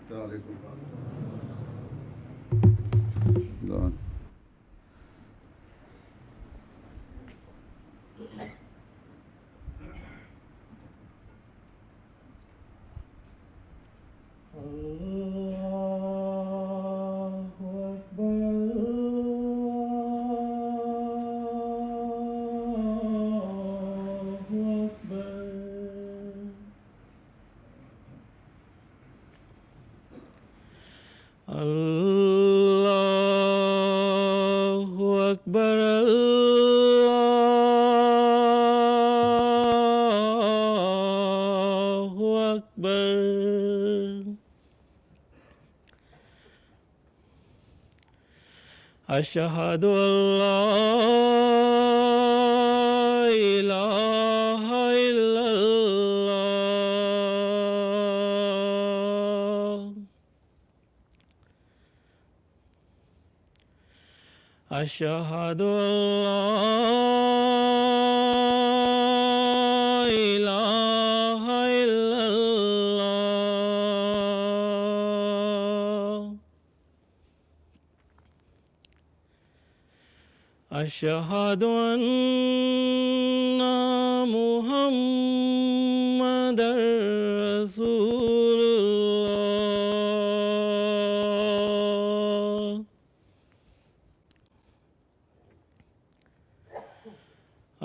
السلام علیکم. دعا. أشهد أن لا إله إلا الله. أشهد أن لا إله إلا الله. أشهد أن محمدًا رسول الله.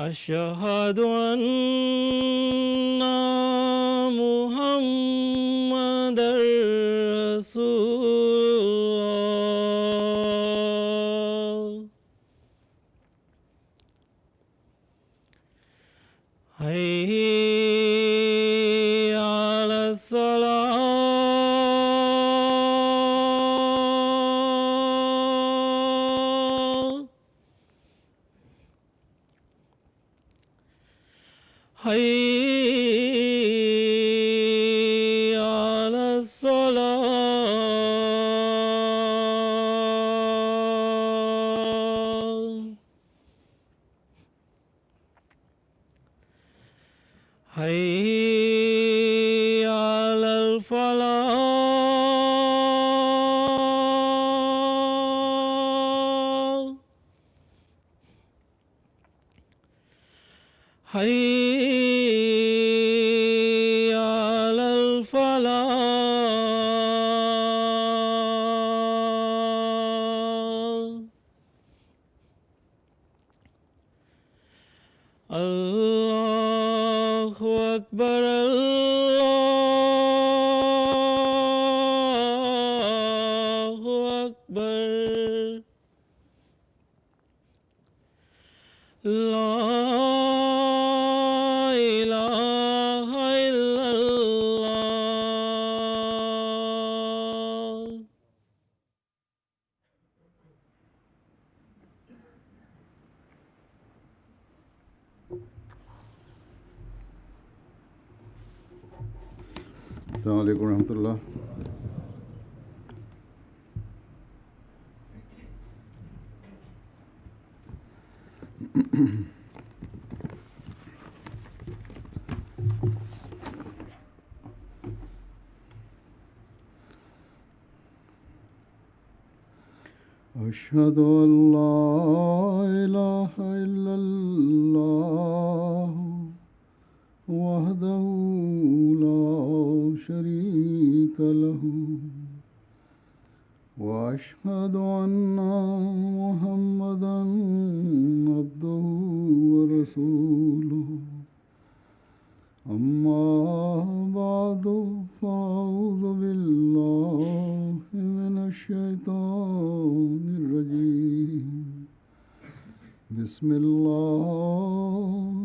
أشهد أن محمدًا رسول الله. حي على الصلاة. حي على الصلاة. حي على الفلاح. حي على الفلاح. الله أكبر الله أكبر. لا إله إلا الله. السلام علیکم ورحمۃ اللہ. أشهد أن لا إله إلا الله وحده لا شريك له وأشهد أن محمدًا عبده ورسوله. أما بعد فأعوذ بالله من الشيطان الرجيم. بسم الله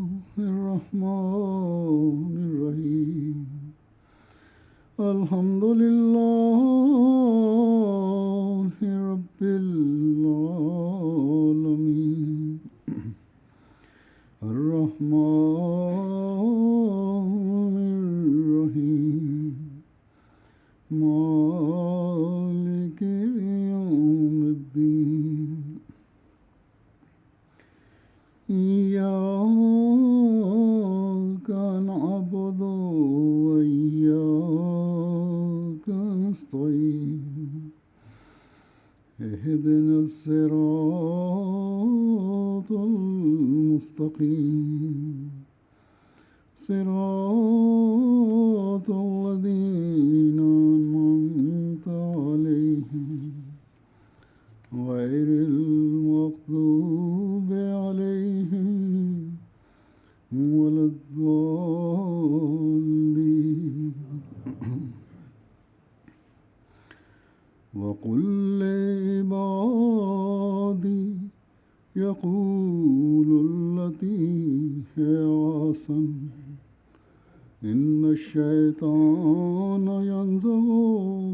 الرحمن الرحيم. الحمد لله رب العالمين. الرحمن الرحيم. مالك يوم الدين. إياك نعبد وإياك نستعين. اهدنا الصراط المستقيم صراط الذين أنعمت عليهم غير المغضوب عليهم ولا الضالين وقل لعبادي يقولوا التي هي أحسن إن الشيطان ينزغ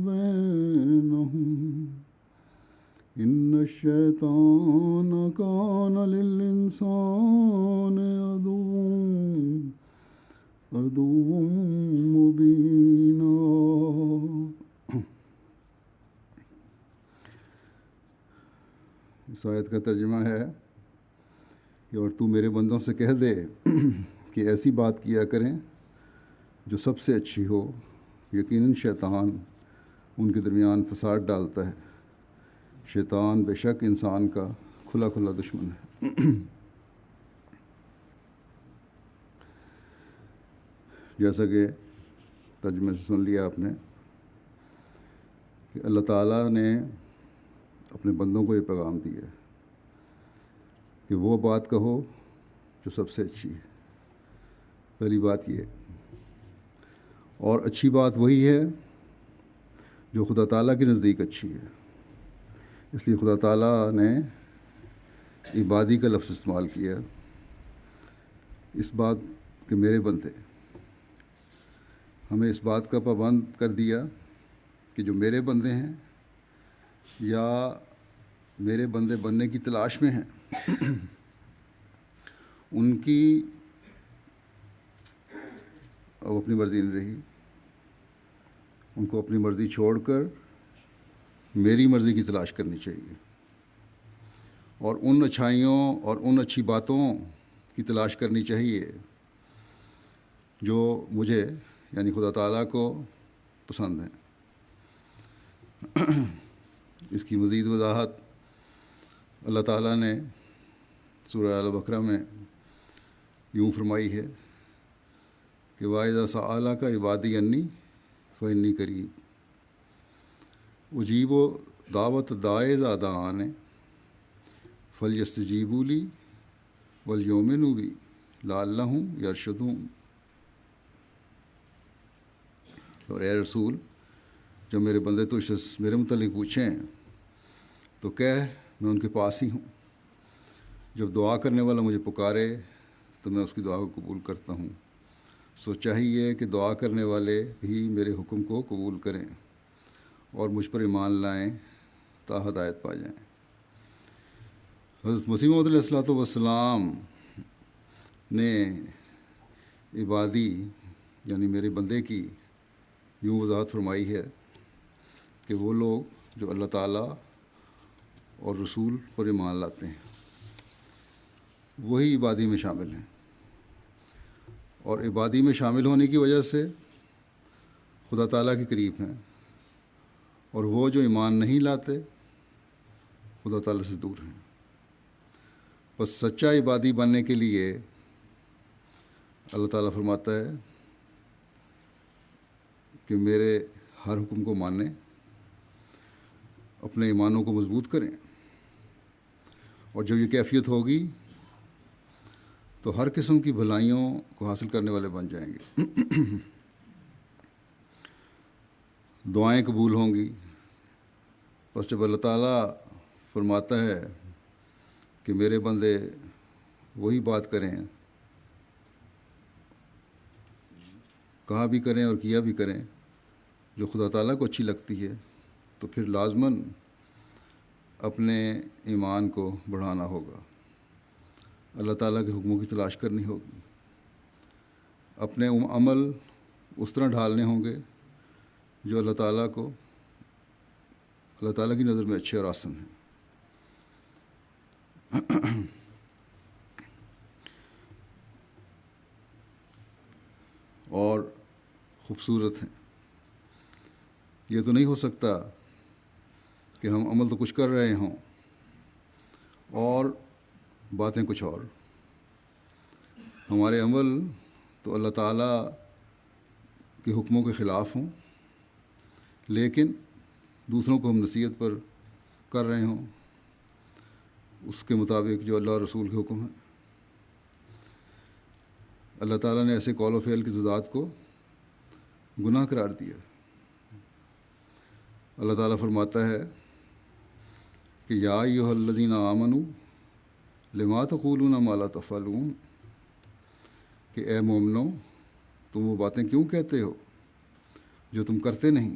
بينهم إن الشيطان كان للإنسان عدوا مبينا. اس آیت کا ترجمہ ہے کہ اور تو میرے بندوں سے کہہ دے کہ ایسی بات کیا کریں جو سب سے اچھی ہو، یقیناً شیطان ان کے درمیان فساد ڈالتا ہے، شیطان بے شک انسان کا کھلا کھلا دشمن ہے۔ جیسا کہ ترجمے سے سن لیا آپ نے کہ اللہ تعالیٰ نے اپنے بندوں کو یہ پیغام دیا کہ وہ بات کہو جو سب سے اچھی ہے۔ پہلی بات یہ، اور اچھی بات وہی ہے جو خدا تعالیٰ کے نزدیک اچھی ہے۔ اس لیے خدا تعالیٰ نے عبادی کا لفظ استعمال کیا، اس بات کہ میرے بندے، ہمیں اس بات کا پابند کر دیا کہ جو میرے بندے ہیں یا میرے بندے بننے کی تلاش میں ہیں ان کی اب اپنی مرضی نہیں رہی، ان کو اپنی مرضی چھوڑ کر میری مرضی کی تلاش کرنی چاہیے، اور ان اچھائیوں اور ان اچھی باتوں کی تلاش کرنی چاہیے جو مجھے یعنی خدا تعالیٰ کو پسند ہیں۔ اس کی مزید وضاحت اللہ تعالیٰ نے سورہ آل بقرہ میں یوں فرمائی ہے کہ وَإِذَا سَأَلَكَ عِبَادِي عَنِّي فَإِنِّي قَرِيبٌ أُجِيبُ دَعْوَةَ الدَّاعِ إِذَا دَعَانِ فَلْيَسْتَجِيبُوا لِي وَلْيُؤْمِنُوا بِي لَعَلَّهُمْ يَرْشُدُونَ۔ اور اے رسول، جب میرے بندے تو میرے متعلق پوچھیں تو کہہ میں ان کے پاس ہی ہوں، جب دعا کرنے والا مجھے پکارے تو میں اس کی دعا کو قبول کرتا ہوں، سو چاہیے کہ دعا کرنے والے بھی میرے حکم کو قبول کریں اور مجھ پر ایمان لائیں تا ہدایت پا جائیں۔ حضرت مسیح موعود علیہ السلام نے عبادی یعنی میرے بندے کی یوں وضاحت فرمائی ہے کہ وہ لوگ جو اللہ تعالیٰ اور رسول پر ایمان لاتے ہیں وہی عبادی میں شامل ہیں، اور عبادی میں شامل ہونے کی وجہ سے خدا تعالیٰ کے قریب ہیں، اور وہ جو ایمان نہیں لاتے خدا تعالیٰ سے دور ہیں۔ بس سچا عبادی بننے کے لیے اللہ تعالیٰ فرماتا ہے کہ میرے ہر حکم کو مانیں، اپنے ایمانوں کو مضبوط کریں، اور جب یہ کیفیت ہوگی تو ہر قسم کی بھلائیوں کو حاصل کرنے والے بن جائیں گے۔ دعائیں قبول ہوں گی۔ بس جب اللہ تعالیٰ فرماتا ہے کہ میرے بندے وہی بات کریں، کہا بھی کریں اور کیا بھی کریں جو خدا تعالیٰ کو اچھی لگتی ہے، تو پھر لازماً اپنے ایمان کو بڑھانا ہوگا، اللہ تعالیٰ کے حکموں کی تلاش کرنی ہوگی، اپنے عمل اس طرح ڈھالنے ہوں گے جو اللہ تعالیٰ کی نظر میں اچھے اور آسن ہیں۔ اور خوبصورت ہیں۔ یہ تو نہیں ہو سکتا کہ ہم عمل تو کچھ کر رہے ہوں اور باتیں کچھ اور. ہمارے عمل تو اللہ تعالیٰ کے حکموں کے خلاف ہوں، لیکن دوسروں کو ہم نصیحت پر کر رہے ہوں اس کے مطابق جو اللہ اور رسول کے حکم ہیں. اللہ تعالیٰ نے ایسے قول و فعل کی تضاد کو گناہ قرار دیا. اللہ تعالیٰ فرماتا ہے کہ یا ایھا الذین آمنوا لما تقولون ما لا تفعلون، کہ اے مومنو تم وہ باتیں کیوں کہتے ہو جو تم کرتے نہیں.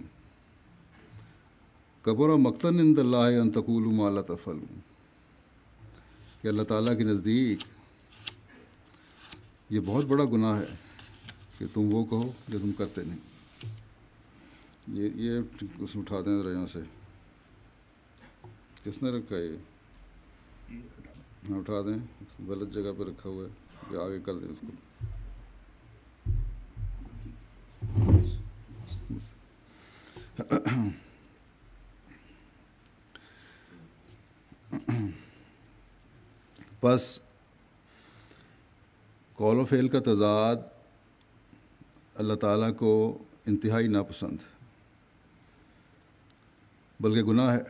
کبر مقتا عند اللہ ان تقولوا ما لا تفعلون، کہ اللہ تعالیٰ کے نزدیک یہ بہت بڑا گناہ ہے کہ تم وہ کہو جو تم کرتے نہیں. یہ اس اٹھا دیں ذرا یہاں سے. کس نے رکھا ہے یہ؟ ہاں اٹھا دیں، غلط جگہ پہ رکھا ہوا ہے، یا آگے کر دیں اس کو. بس قول و فعل کا تضاد اللہ تعالیٰ کو انتہائی ناپسند ہے، بلکہ گناہ ہے.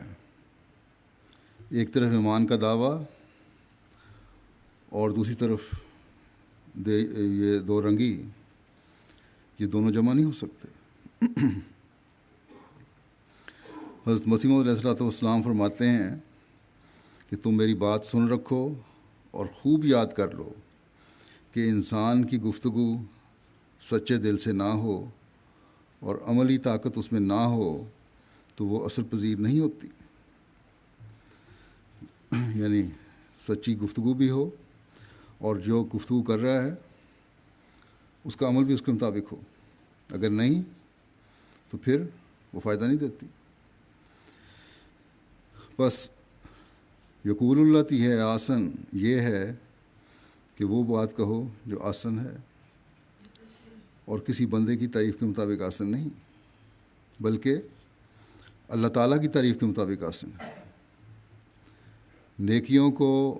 ایک طرف ایمان کا دعویٰ اور دوسری طرف یہ دو رنگی، یہ دونوں جمع نہیں ہو سکتے. حضرت مسیح موعود علیہ السلام فرماتے ہیں کہ تم میری بات سن رکھو اور خوب یاد کر لو کہ انسان کی گفتگو سچے دل سے نہ ہو اور عملی طاقت اس میں نہ ہو تو وہ اثر پذیر نہیں ہوتی. یعنی سچی گفتگو بھی ہو اور جو گفتگو کر رہا ہے اس کا عمل بھی اس کے مطابق ہو، اگر نہیں تو پھر وہ فائدہ نہیں دیتی. بس یقول التی ہے آسن، یہ ہے کہ وہ بات کہو جو آسن ہے، اور کسی بندے کی تعریف کے مطابق آسن نہیں، بلکہ اللہ تعالیٰ کی تعریف کے مطابق آسن ہے. نیکیوں کو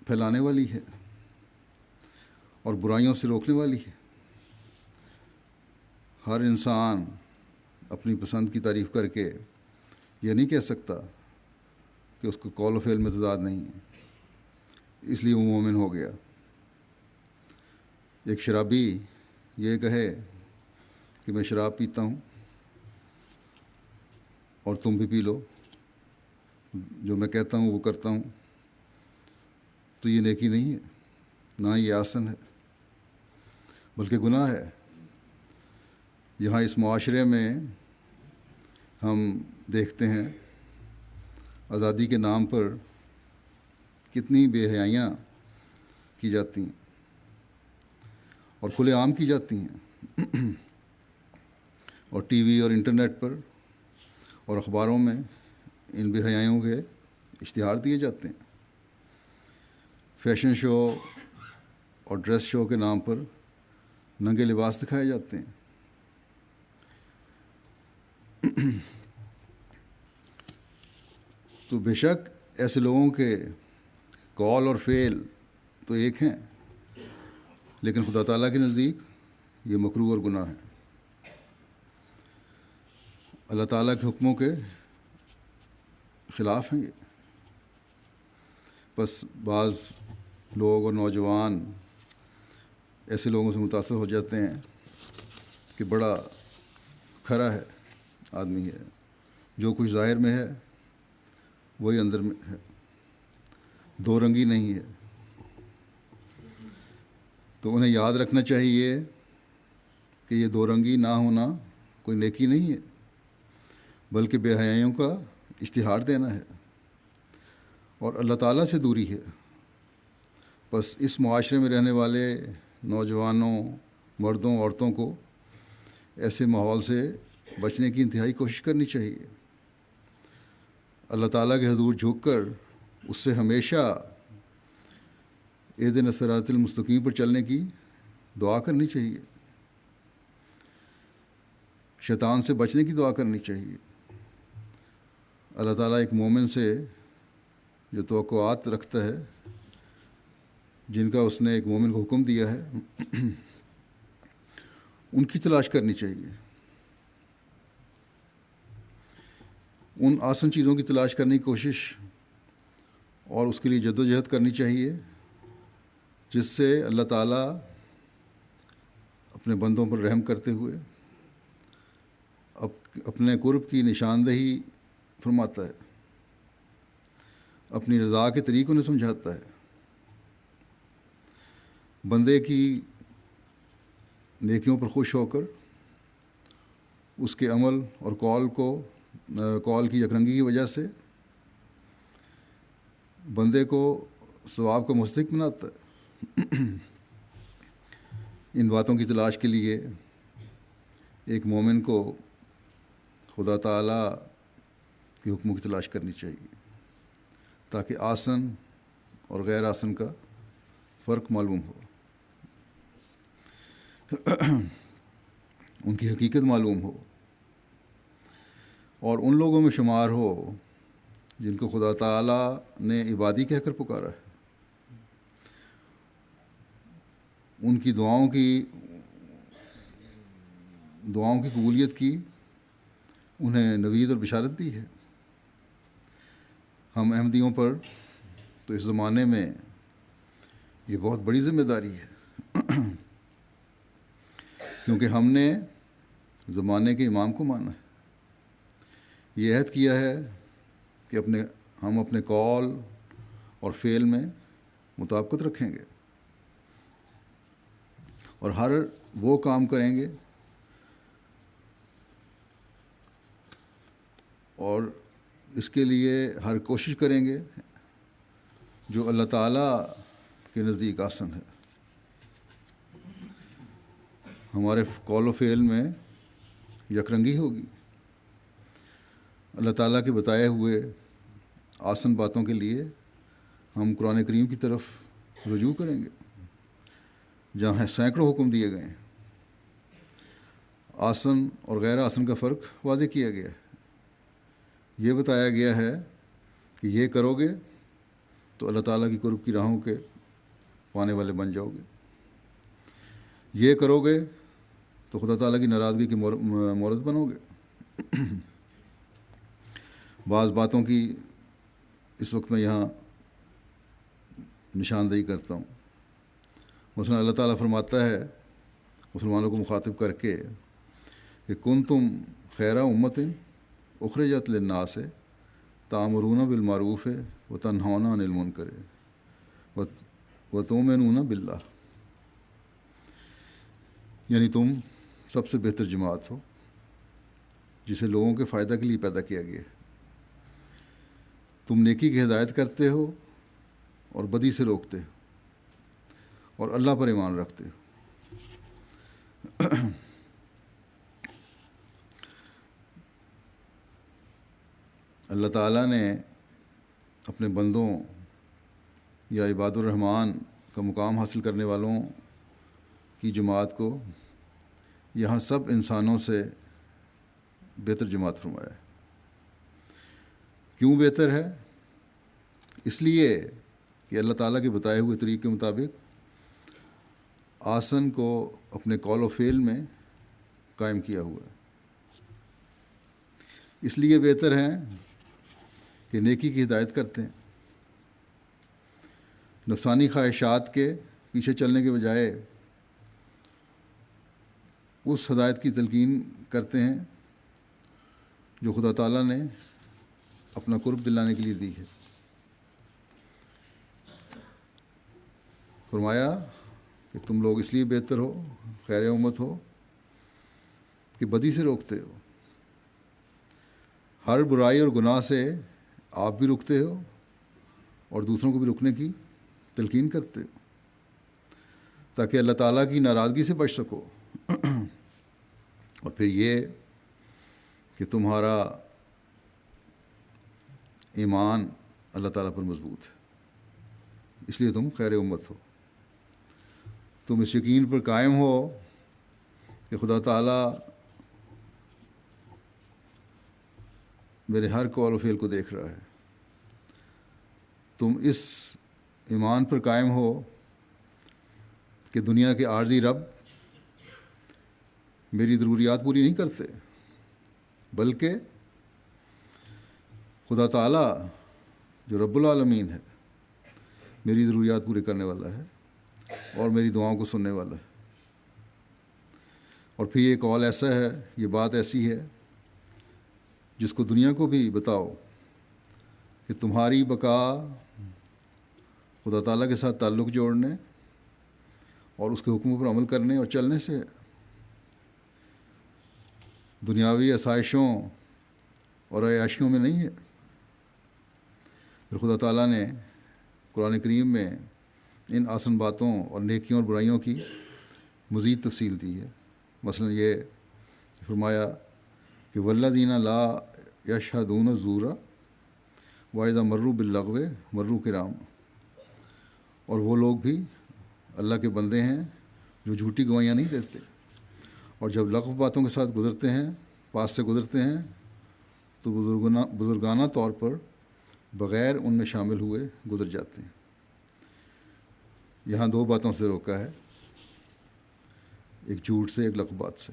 پھیلانے والی ہے اور برائیوں سے روکنے والی ہے. ہر انسان اپنی پسند کی تعریف کر کے یہ نہیں کہہ سکتا کہ اس کو قول و فعل میں تضاد نہیں ہے، اس لیے وہ مومن ہو گیا. ایک شرابی یہ کہے کہ میں شراب پیتا ہوں اور تم بھی پی لو، جو میں کہتا ہوں وہ کرتا ہوں، تو یہ نیکی نہیں ہے، نہ یہ آسن ہے، بلکہ گناہ ہے. یہاں اس معاشرے میں ہم دیکھتے ہیں آزادی کے نام پر کتنی بے حیائیاں کی جاتی ہیں اور کھلے عام کی جاتی ہیں، اور ٹی وی اور انٹرنیٹ پر اور اخباروں میں ان بے حیائیوں کے اشتہار دیے جاتے ہیں. فیشن شو اور ڈریس شو کے نام پر ننگے لباس دکھائے جاتے ہیں. تو بے شک ایسے لوگوں کے قول اور فعل تو ایک ہیں، لیکن خدا تعالیٰ کے نزدیک یہ مکروہ اور گناہ ہے. اللہ تعالیٰ کے حکموں کے خلاف ہیں یہ. بس بعض لوگ اور نوجوان ایسے لوگوں سے متاثر ہو جاتے ہیں کہ بڑا کھرا ہے آدمی ہے، جو کچھ ظاہر میں ہے وہی اندر میں ہے، دو رنگی نہیں ہے. تو انہیں یاد رکھنا چاہیے کہ یہ دو رنگی نہ ہونا کوئی نیکی نہیں ہے، بلکہ بے حیائیوں کا اشتہار دینا ہے اور اللہ تعالیٰ سے دوری ہے. بس اس معاشرے میں رہنے والے نوجوانوں، مردوں، عورتوں کو ایسے ماحول سے بچنے کی انتہائی کوشش کرنی چاہیے. اللہ تعالیٰ کے حضور جھک کر اس سے ہمیشہ اہدنا الصراط المستقیم پر چلنے کی دعا کرنی چاہیے، شیطان سے بچنے کی دعا کرنی چاہیے اللہ تعالیٰ ایک مومن سے جو توقعات رکھتا ہے، جن کا اس نے ایک مومن کو حکم دیا ہے، ان کی تلاش کرنی چاہیے، ان آسن چیزوں کی تلاش کرنے کی کوشش اور اس کے لیے جد و جہد کرنی چاہیے، جس سے اللہ تعالیٰ اپنے بندوں پر رحم کرتے ہوئے اپنے قرب کی نشاندہی فرماتا ہے، اپنی رضا کے طریقوں نے سمجھاتا ہے، بندے کی نیکیوں پر خوش ہو کر اس کے عمل اور قول کی یکرنگی کی وجہ سے بندے کو ثواب کا مستحق بناتا ہے۔ ان باتوں کی تلاش کے لیے ایک مومن کو خدا تعالیٰ کے حکموں کی تلاش کرنی چاہیے، تاکہ آسن اور غیر آسن کا فرق معلوم ہو، ان کی حقیقت معلوم ہو، اور ان لوگوں میں شمار ہو جن کو خدا تعالیٰ نے عبادی کہہ کر پکارا ہے، ان کی دعاؤں کی قبولیت کی انہیں نوید اور بشارت دی ہے۔ ہم احمدیوں پر تو اس زمانے میں یہ بہت بڑی ذمہ داری ہے، کیونکہ ہم نے زمانے کے امام کو مانا ہے، یہ عہد کیا ہے کہ ہم اپنے قول اور فعل میں مطابقت رکھیں گے اور ہر وہ کام کریں گے اور اس کے لیے ہر کوشش کریں گے جو اللہ تعالیٰ کے نزدیک آسن ہے۔ ہمارے قول و فعل میں یکرنگی ہوگی، اللہ تعالیٰ کے بتائے ہوئے آسن باتوں کے لیے ہم قرآن کریم کی طرف رجوع کریں گے، جہاں سینکڑوں حکم دیے گئے ہیں۔ آسن اور غیر آسن کا فرق واضح کیا گیا ہے، یہ بتایا گیا ہے کہ یہ کرو گے تو اللہ تعالیٰ کی قرب کی راہوں کے پانے والے بن جاؤ گے، یہ کرو گے تو خدا تعالیٰ کی ناراضگی کے مورد بنو گے۔ بعض باتوں کی اس وقت میں یہاں نشاندہی کرتا ہوں۔ مثلا اللہ تعالیٰ فرماتا ہے مسلمانوں کو مخاطب کر کے کہ کنتم خیر امت اخرجت للناس تأمرون بالمعروف وتنہون عن المنکر وتؤمنون باللہ، یعنی تم سب سے بہتر جماعت ہو جسے لوگوں کے فائدہ کے لیے پیدا کیا گیا ہے، تم نیکی کی ہدایت کرتے ہو اور بدی سے روکتے ہو اور اللہ پر ایمان رکھتے ہو۔ اللہ تعالیٰ نے اپنے بندوں یا عباد الرحمن کا مقام حاصل کرنے والوں کی جماعت کو یہاں سب انسانوں سے بہتر جماعت فرمایا ہے۔ کیوں بہتر ہے؟ اس لیے کہ اللہ تعالیٰ کے بتائے ہوئے طریقے کے مطابق آسن کو اپنے قول و فعل میں قائم کیا ہوا ہے۔ اس لیے بہتر ہیں کہ نیکی کی ہدایت کرتے ہیں، نفسانی خواہشات کے پیچھے چلنے کے بجائے اس ہدایت کی تلقین کرتے ہیں جو خدا تعالیٰ نے اپنا قرب دلانے کے لیے دی ہے۔ فرمایا کہ تم لوگ اس لیے بہتر ہو، خیر امت ہو، کہ بدی سے روکتے ہو، ہر برائی اور گناہ سے آپ بھی رکتے ہو اور دوسروں کو بھی رکنے کی تلقین کرتے ہو، تاکہ اللہ تعالیٰ کی ناراضگی سے بچ سکو، اور پھر یہ کہ تمہارا ایمان اللہ تعالیٰ پر مضبوط ہے، اس لیے تم خیر امت ہو۔ تم اس یقین پر قائم ہو کہ خدا تعالیٰ میرے ہر قول و فعل کو دیکھ رہا ہے. تم اس ایمان پر قائم ہو کہ دنیا کے عارضی رب میری ضروریات پوری نہیں کرتے، بلکہ خدا تعالیٰ جو رب العالمین ہے میری ضروریات پورے کرنے والا ہے اور میری دعاؤں کو سننے والا ہے. اور پھر یہ قول ایسا ہے، یہ بات ایسی ہے جس کو دنیا کو بھی بتاؤ کہ تمہاری بقا خدا تعالیٰ کے ساتھ تعلق جوڑنے اور اس کے حکموں پر عمل کرنے اور چلنے سے ہے. دنیاوی آسائشوں اور عیاشیوں میں نہیں ہے. پھر خدا تعالیٰ نے قرآن کریم میں ان آسن باتوں اور نیکیوں اور برائیوں کی مزید تفصیل دی ہے. مثلا یہ فرمایا کہ والذین لا یشہدون الزور واذا مروا باللغو مروا کرام، اور وہ لوگ بھی اللہ کے بندے ہیں جو جھوٹی گواہیاں نہیں دیتے، اور جب لغو باتوں کے ساتھ گزرتے ہیں، پاس سے گزرتے ہیں، تو بزرگانہ طور پر بغیر ان میں شامل ہوئے گزر جاتے ہیں. یہاں دو باتوں سے روکا ہے، ایک جھوٹ سے، ایک لغو بات سے.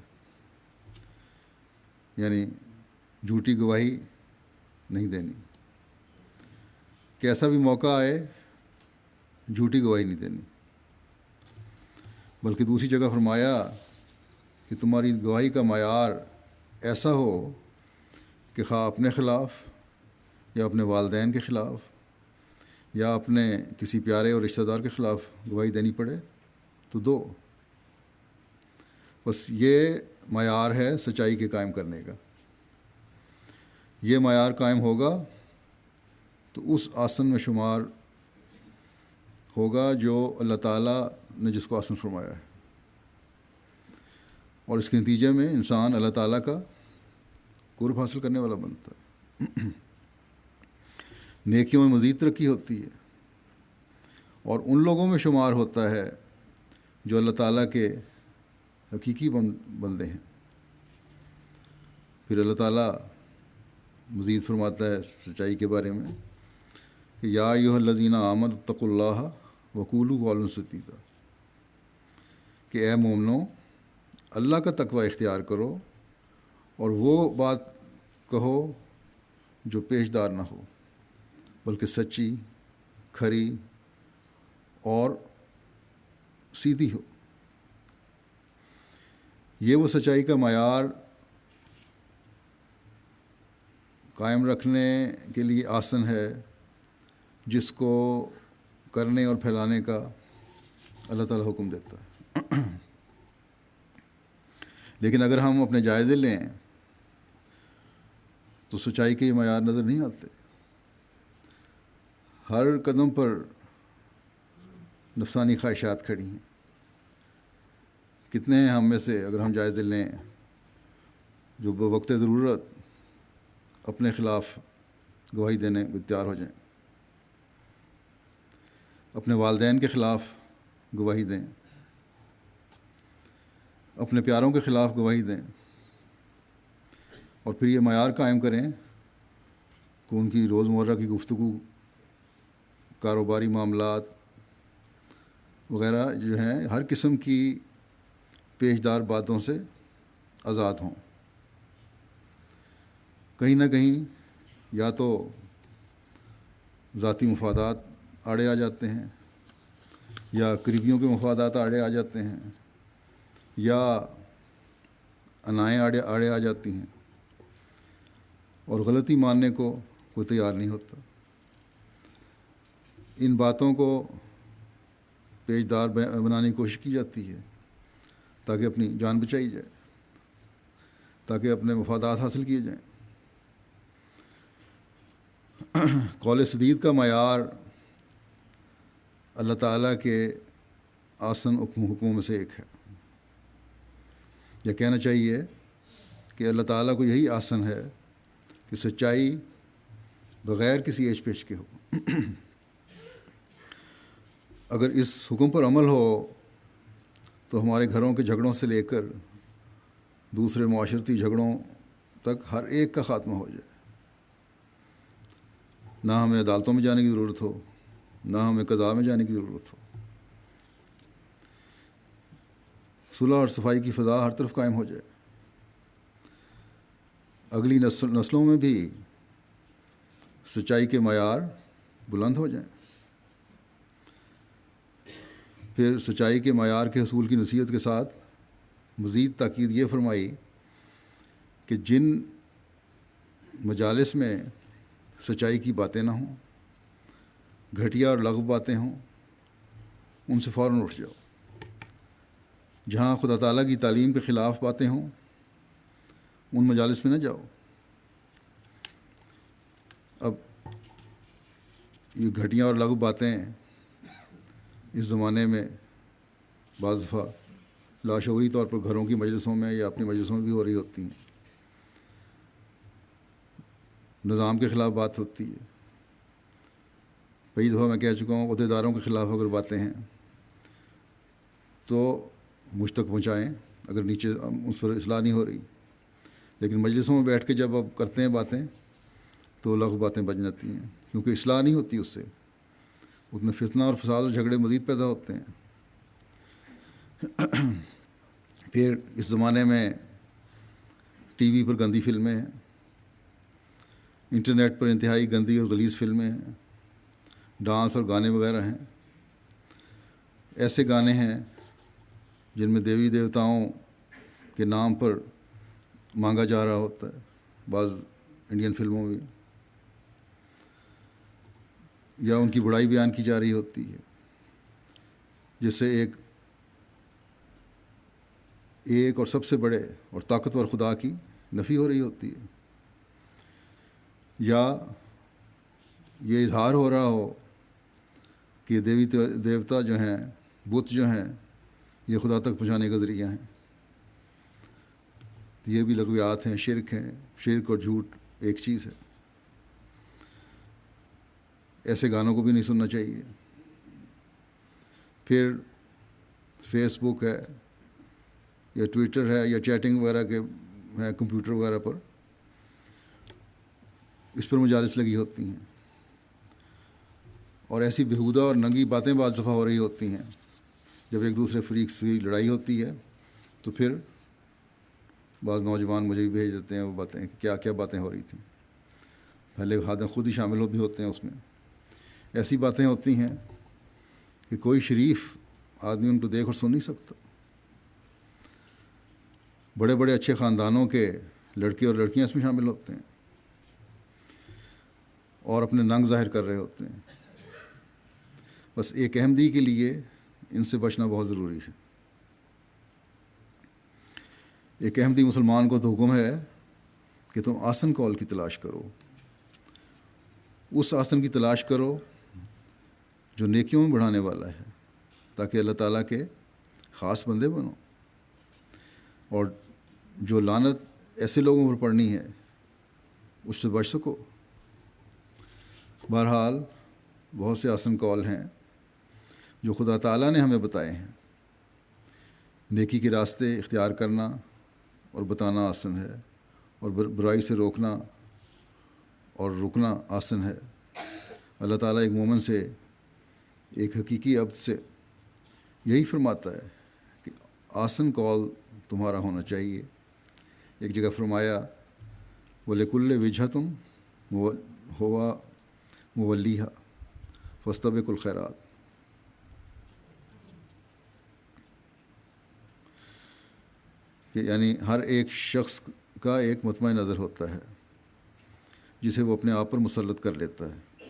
یعنی جھوٹی گواہی نہیں دینی، کہ ایسا بھی موقع آئے جھوٹی گواہی نہیں دینی. بلکہ دوسری جگہ فرمایا کہ تمہاری گواہی کا معیار ایسا ہو کہ خواہ اپنے خلاف یا اپنے والدین کے خلاف یا اپنے کسی پیارے اور رشتہ دار کے خلاف گواہی دینی پڑے تو دو. بس یہ معیار ہے سچائی کے قائم کرنے کا. یہ معیار قائم ہوگا تو اس آسن میں شمار ہوگا جو اللہ تعالیٰ نے جس کو آسن فرمایا ہے، اور اس کے نتیجے میں انسان اللہ تعالیٰ کا قرب حاصل کرنے والا بنتا ہے. نیکیوں میں مزید ترقی ہوتی ہے اور ان لوگوں میں شمار ہوتا ہے جو اللہ تعالیٰ کے حقیقی بندے ہیں. پھر اللہ تعالیٰ مزید فرماتا ہے سچائی کے بارے میں کہ یا ایھا الذین آمنوا اتقوا اللہ وقولوا قولا سدیدا، کہ اے مومنو اللہ کا تقوی اختیار کرو اور وہ بات کہو جو پیشدار نہ ہو بلکہ سچی، کھری اور سیدھی ہو. یہ وہ سچائی کا معیار قائم رکھنے کے لیے آسن ہے جس کو کرنے اور پھیلانے کا اللہ تعالیٰ حکم دیتا ہے. لیکن اگر ہم اپنے جائزے لیں تو سچائی کے یہ معیار نظر نہیں آتے. ہر قدم پر نفسانی خواہشات کھڑی ہیں. کتنے ہیں ہم میں سے اگر ہم جائزے لیں جو بوقت ضرورت اپنے خلاف گواہی دینے کو تیار ہو جائیں، اپنے والدین کے خلاف گواہی دیں، اپنے پیاروں کے خلاف گواہی دیں، اور پھر یہ معیار قائم کریں کہ ان کی روزمرہ کی گفتگو، کاروباری معاملات وغیرہ جو ہیں ہر قسم کی پیشدار باتوں سے آزاد ہوں. کہیں نہ کہیں یا تو ذاتی مفادات آڑے آ جاتے ہیں، یا قریبیوں کے مفادات آڑے آ جاتے ہیں، یا انائیں آڑے آ جاتی ہیں، اور غلطی ماننے کو کوئی تیار نہیں ہوتا. ان باتوں کو پیشدار بنانے کی کوشش کی جاتی ہے تاکہ اپنی جان بچائی جائے، تاکہ اپنے مفادات حاصل کیے جائیں. قول سدید کا معیار اللہ تعالیٰ کے آسن حکموں میں سے ایک ہے. یا کہنا چاہیے کہ اللہ تعالیٰ کو یہی آسن ہے کہ سچائی بغیر کسی ایچ پیچ کے ہو. اگر اس حکم پر عمل ہو تو ہمارے گھروں کے جھگڑوں سے لے کر دوسرے معاشرتی جھگڑوں تک ہر ایک کا خاتمہ ہو جائے. نہ ہمیں عدالتوں میں جانے کی ضرورت ہو، نہ ہمیں قضاء میں جانے کی ضرورت ہو۔ صلح اور صفائی کی فضا ہر طرف قائم ہو جائے، اگلی نسلوں میں بھی سچائی کے معیار بلند ہو جائیں۔ پھر سچائی کے معیار کے حصول کی نصیحت کے ساتھ مزید تاکید یہ فرمائی کہ جن مجالس میں سچائی کی باتیں نہ ہوں، گھٹیا اور لغو باتیں ہوں، ان سے فوراً اٹھ جاؤ۔ جہاں خدا تعالیٰ کی تعلیم کے خلاف باتیں ہوں، ان مجالس میں نہ جاؤ۔ اب یہ گھٹیا اور لغو باتیں اس زمانے میں بعض دفعہ لاشعوری طور پر گھروں کی مجلسوں میں یا اپنی مجلسوں میں بھی ہو رہی ہوتی ہیں۔ نظام کے خلاف بات ہوتی ہے۔ کئی دفعہ میں کہہ چکا ہوں، عہدیداروں کے خلاف اگر باتیں ہیں تو مجھ تک پہنچائیں اگر نیچے اس پر اصلاح نہیں ہو رہی، لیکن مجلسوں میں بیٹھ کے جب اب کرتے ہیں باتیں تو لغو باتیں بن جاتی ہیں، کیونکہ اصلاح نہیں ہوتی، اس سے اتنے فتنہ اور فساد اور جھگڑے مزید پیدا ہوتے ہیں۔ پھر اس زمانے میں ٹی وی پر گندی فلمیں ہیں، انٹرنیٹ پر انتہائی گندی اور غلیظ فلمیں ہیں، ڈانس اور گانے وغیرہ ہیں۔ ایسے گانے ہیں جن میں دیوی دیوتاؤں کے نام پر مانگا جا رہا ہوتا ہے، بعض انڈین فلموں میں، یا ان کی بڑائی بیان کی جا رہی ہوتی ہے، جس سے ایک اور سب سے بڑے اور طاقتور خدا کی نفی ہو رہی ہوتی ہے، یا یہ اظہار ہو رہا ہو کہ دیوی دیوتا جو ہیں، بت جو ہیں، یہ خدا تک پہنچانے کا ذریعہ ہیں۔ یہ بھی لغویات ہیں، شرک ہیں۔ شرک اور جھوٹ ایک چیز ہے۔ ایسے گانوں کو بھی نہیں سننا چاہیے۔ پھر فیس بک ہے یا ٹویٹر ہے یا چیٹنگ وغیرہ کے ہیں کمپیوٹر وغیرہ پر، اس پر مجالس لگی ہوتی ہیں، اور ایسی بےہودہ اور ننگی باتیں بعض دفعہ ہو رہی ہوتی ہیں۔ جب ایک دوسرے فریق سے لڑائی ہوتی ہے تو پھر بعض نوجوان مجھے بھی بھیج دیتے ہیں وہ باتیں کہ کیا کیا باتیں ہو رہی تھیں، پہلے خود ہی شامل بھی ہوتے ہیں اس میں۔ ایسی باتیں ہوتی ہیں کہ کوئی شریف آدمی ان کو دیکھ اور سن نہیں سکتا۔ بڑے بڑے اچھے خاندانوں کے لڑکے اور لڑکیاں اس میں شامل ہوتے ہیں اور اپنے ننگ ظاہر کر رہے ہوتے ہیں۔ بس ایک احمدی کے لیے ان سے بچنا بہت ضروری ہے۔ ایک احمدی مسلمان کو تو حکم ہے کہ تم آسن قول کی تلاش کرو، اس آسن کی تلاش کرو جو نیکیوں میں بڑھانے والا ہے، تاکہ اللہ تعالیٰ کے خاص بندے بنو، اور جو لعنت ایسے لوگوں پر پڑنی ہے اس سے بچ سکو۔ بہرحال بہت سے آسن قول ہیں جو خدا تعالیٰ نے ہمیں بتائے ہیں۔ نیکی کے راستے اختیار کرنا اور بتانا آسن ہے، اور برائی سے روکنا اور رکنا آسن ہے۔ اللہ تعالیٰ ایک مومن سے، ایک حقیقی عبد سے یہی فرماتا ہے کہ آسن قول تمہارا ہونا چاہیے۔ ایک جگہ فرمایا وَلِكُلِّ وِجْهَةٌ هُوَ مُوَلِّيهَا فَاسْتَبِقُوا الْخَيْرَاتِ۔ کہ یعنی ہر ایک شخص کا ایک مطمع نظر ہوتا ہے جسے وہ اپنے آپ پر مسلط کر لیتا ہے۔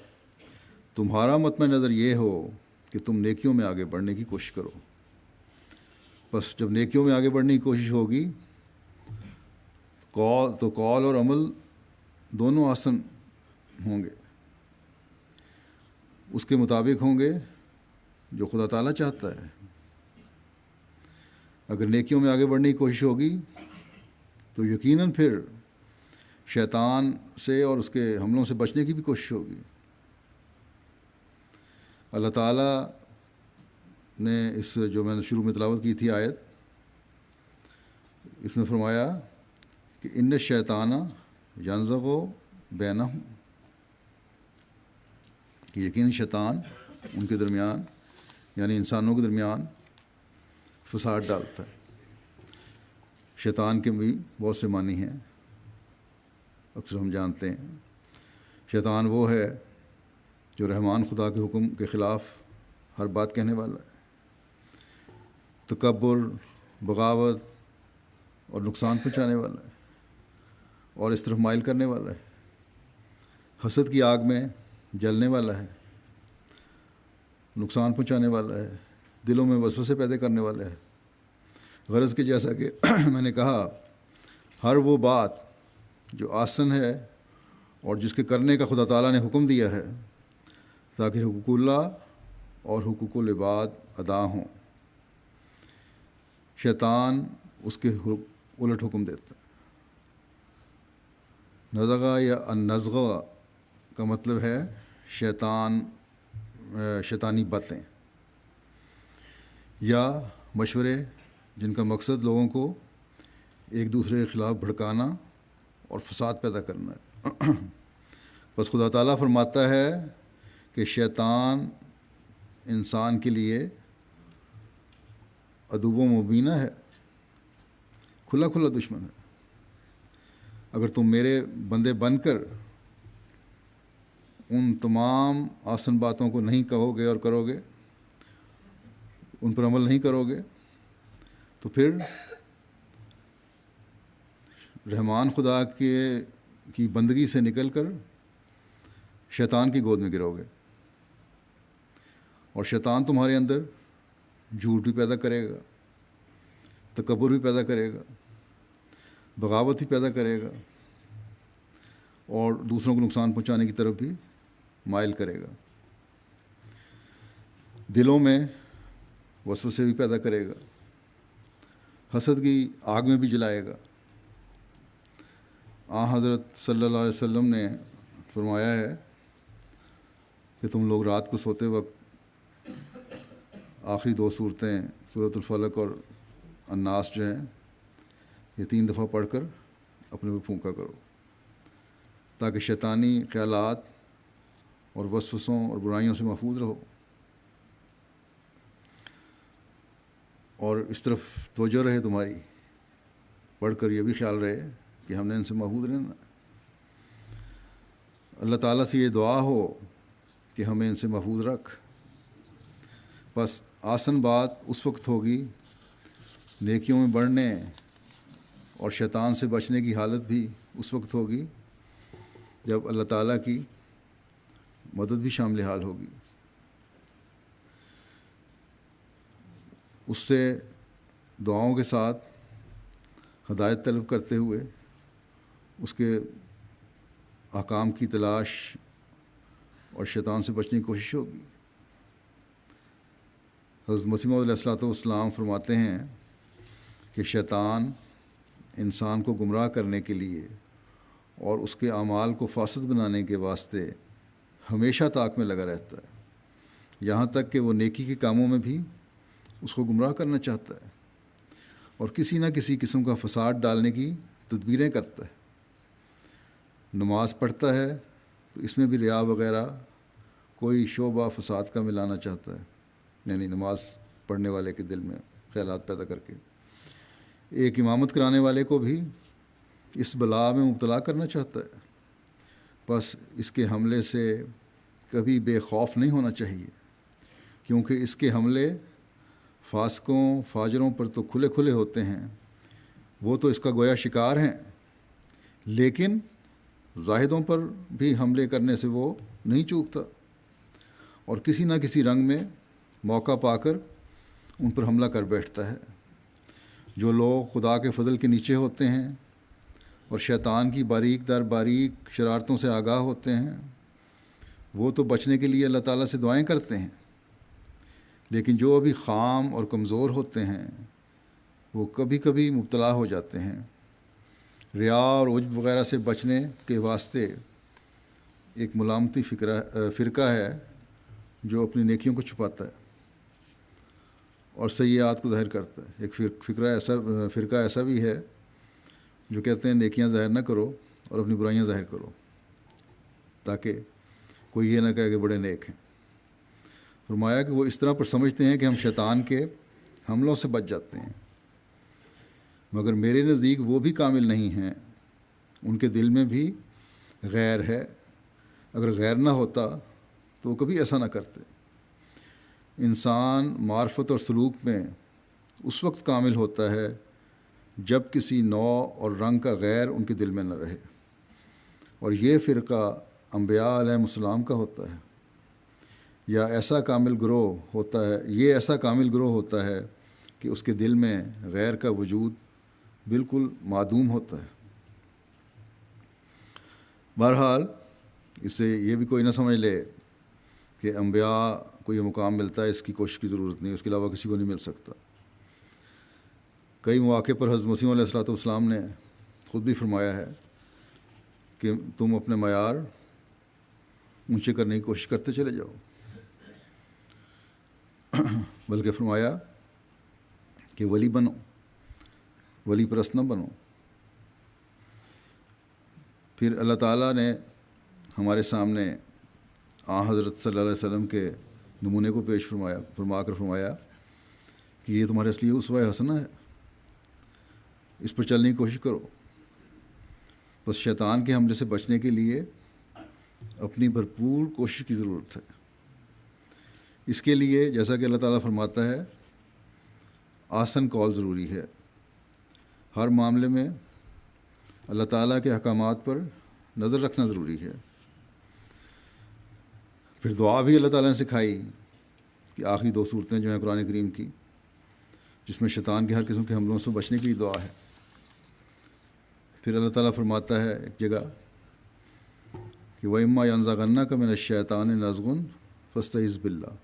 تمہارا مطمع نظر یہ ہو کہ تم نیکیوں میں آگے بڑھنے کی کوشش کرو۔ بس جب نیکیوں میں آگے بڑھنے کی کوشش ہوگی تو قول اور عمل دونوں آسن ہوں گے، اس کے مطابق ہوں گے جو خدا تعالیٰ چاہتا ہے۔ اگر نیکیوں میں آگے بڑھنے کی کوشش ہوگی تو یقیناً پھر شیطان سے اور اس کے حملوں سے بچنے کی بھی کوشش ہوگی۔ اللہ تعالیٰ نے اس جو میں نے شروع میں تلاوت کی تھی آیت، اس میں فرمایا کہ ان الشیطان ینزغ بینہم، کہ یقیناً شیطان ان کے درمیان یعنی انسانوں کے درمیان فساد ڈالتا ہے۔ شیطان کے بھی بہت سے معنی ہیں، اکثر ہم جانتے ہیں۔ شیطان وہ ہے جو رحمان خدا کے حکم کے خلاف ہر بات کہنے والا ہے، تکبر، بغاوت اور نقصان پہنچانے والا ہے، اور اس طرف مائل کرنے والا ہے، حسد کی آگ میں جلنے والا ہے، نقصان پہنچانے والا ہے، دلوں میں وسوسے پیدا کرنے والا ہے۔ غرض کہ جیسا کہ میں نے کہا، ہر وہ بات جو آسن ہے اور جس کے کرنے کا خدا تعالیٰ نے حکم دیا ہے تاکہ حقوق اللہ اور حقوق العباد ادا ہوں، شیطان اس کے الٹ حکم دیتا ہے۔ نزغہ یا النزغہ کا مطلب ہے شیطانی باتیں یا مشورے جن کا مقصد لوگوں کو ایک دوسرے کے خلاف بھڑکانا اور فساد پیدا کرنا ہے۔ بس خدا تعالیٰ فرماتا ہے کہ شیطان انسان کے لیے عدو و مبینہ ہے، کھلا کھلا دشمن ہے۔ اگر تم میرے بندے بن کر ان تمام آسن باتوں کو نہیں کہو گے اور کرو گے، ان پر عمل نہیں کرو گے، تو پھر رحمان خدا کی بندگی سے نکل کر شیطان کی گود میں گرو گے، اور شیطان تمہارے اندر جھوٹ بھی پیدا کرے گا، تکبر بھی پیدا کرے گا، بغاوت بھی پیدا کرے گا، اور دوسروں کو نقصان پہنچانے کی طرف بھی مائل کرے گا۔ دلوں میں وسوسے بھی پیدا کرے گا، حسد کی آگ میں بھی جلائے گا۔ حضرت صلی اللہ علیہ وسلم نے فرمایا ہے کہ تم لوگ رات کو سوتے وقت آخری 2 صورتیں سورۃ الفلق اور الناس جو ہیں یہ 3 دفعہ پڑھ کر اپنے پہ پھونکا کرو، تاکہ شیطانی خیالات اور وسوسوں اور برائیوں سے محفوظ رہو، اور اس طرف توجہ رہے تمہاری، پڑھ کر یہ بھی خیال رہے کہ ہم نے ان سے محفوظ رہنا۔ اللہ تعالیٰ سے یہ دعا ہو کہ ہمیں ان سے محفوظ رکھ۔ بس آسن بات اس وقت ہوگی، نیکیوں میں بڑھنے اور شیطان سے بچنے کی حالت بھی اس وقت ہوگی جب اللہ تعالیٰ کی مدد بھی شامل حال ہوگی۔ اس سے دعاؤں کے ساتھ ہدایت طلب کرتے ہوئے اس کے احکام کی تلاش اور شیطان سے بچنے کی کوشش ہوگی۔ حضرت مسیح موعود علیہ الصلوۃ والسلام فرماتے ہیں کہ شیطان انسان کو گمراہ کرنے کے لیے اور اس کے اعمال کو فاسد بنانے کے واسطے ہمیشہ طاق میں لگا رہتا ہے، یہاں تک کہ وہ نیکی کے کاموں میں بھی اس کو گمراہ کرنا چاہتا ہے اور کسی نہ کسی قسم کا فساد ڈالنے کی تدبیریں کرتا ہے۔ نماز پڑھتا ہے تو اس میں بھی ریا وغیرہ کوئی شعبہ فساد کا ملانا چاہتا ہے، یعنی نماز پڑھنے والے کے دل میں خیالات پیدا کر کے۔ ایک امامت کرانے والے کو بھی اس بلا میں مبتلا کرنا چاہتا ہے، بس اس کے حملے سے کبھی بے خوف نہیں ہونا چاہیے، کیونکہ اس کے حملے فاسقوں فاجروں پر تو کھلے کھلے ہوتے ہیں، وہ تو اس کا گویا شکار ہیں، لیکن زاہدوں پر بھی حملے کرنے سے وہ نہیں چوکتا اور کسی نہ کسی رنگ میں موقع پا کر ان پر حملہ کر بیٹھتا ہے۔ جو لوگ خدا کے فضل کے نیچے ہوتے ہیں اور شیطان کی باریک در باریک شرارتوں سے آگاہ ہوتے ہیں، وہ تو بچنے کے لیے اللہ تعالیٰ سے دعائیں کرتے ہیں، لیکن جو ابھی خام اور کمزور ہوتے ہیں وہ کبھی کبھی مبتلا ہو جاتے ہیں۔ ریا اور عجب وغیرہ سے بچنے کے واسطے ایک ملامتی فرقہ ہے جو اپنی نیکیوں کو چھپاتا ہے اور سیئات کو ظاہر کرتا ہے۔ ایک فرقہ ایسا بھی ہے جو کہتے ہیں نیکیاں ظاہر نہ کرو اور اپنی برائیاں ظاہر کرو، تاکہ کوئی یہ نہ کہے کہ بڑے نیک ہیں۔ فرمایا کہ وہ اس طرح پر سمجھتے ہیں کہ ہم شیطان کے حملوں سے بچ جاتے ہیں، مگر میرے نزدیک وہ بھی کامل نہیں ہیں، ان کے دل میں بھی غیر ہے، اگر غیر نہ ہوتا تو وہ کبھی ایسا نہ کرتے۔ انسان معرفت اور سلوک میں اس وقت کامل ہوتا ہے جب کسی نوع اور رنگ کا غیر ان کے دل میں نہ رہے، اور یہ فرقہ انبیاء علیہ السلام کا ہوتا ہے، یا ایسا کامل گروہ ہوتا ہے، یہ ایسا کامل گروہ ہوتا ہے کہ اس کے دل میں غیر کا وجود بالکل معدوم ہوتا ہے۔ بہرحال اس سے یہ بھی کوئی نہ سمجھ لے کہ انبیاء کو یہ مقام ملتا ہے، اس کی کوشش کی ضرورت نہیں، اس کے علاوہ کسی کو نہیں مل سکتا۔ کئی مواقع پر حضرت مسیح علیہ السلام نے خود بھی فرمایا ہے کہ تم اپنے معیار اونچے کرنے کی کوشش کرتے چلے جاؤ، بلکہ فرمایا کہ ولی بنو، ولی پرست نہ بنو۔ پھر اللہ تعالیٰ نے ہمارے سامنے حضرت صلی اللہ علیہ وسلم کے نمونے کو پیش فرما کر فرمایا کہ یہ تمہارے اصلی اسوہ حسنہ ہے، اس پر چلنے کی کوشش کرو۔ بس شیطان کے حملے سے بچنے کے لیے اپنی بھرپور کوشش کی ضرورت ہے۔ اس کے لیے جیسا کہ اللہ تعالیٰ فرماتا ہے، آسن قول ضروری ہے۔ ہر معاملے میں اللہ تعالیٰ کے احکامات پر نظر رکھنا ضروری ہے۔ پھر دعا بھی اللہ تعالیٰ نے سکھائی کہ آخری 2 صورتیں جو ہیں قرآن کریم کی، جس میں شیطان کے ہر قسم کے حملوں سے بچنے کی بھی دعا ہے۔ پھر اللہ تعالیٰ فرماتا ہے ایک جگہ کہ وَإِمَّا يَنزَغَنَّكَ مِنَ الشَّيْطَانِ نَزْغٌ فَاسْتَعِذْ بِاللَّهِ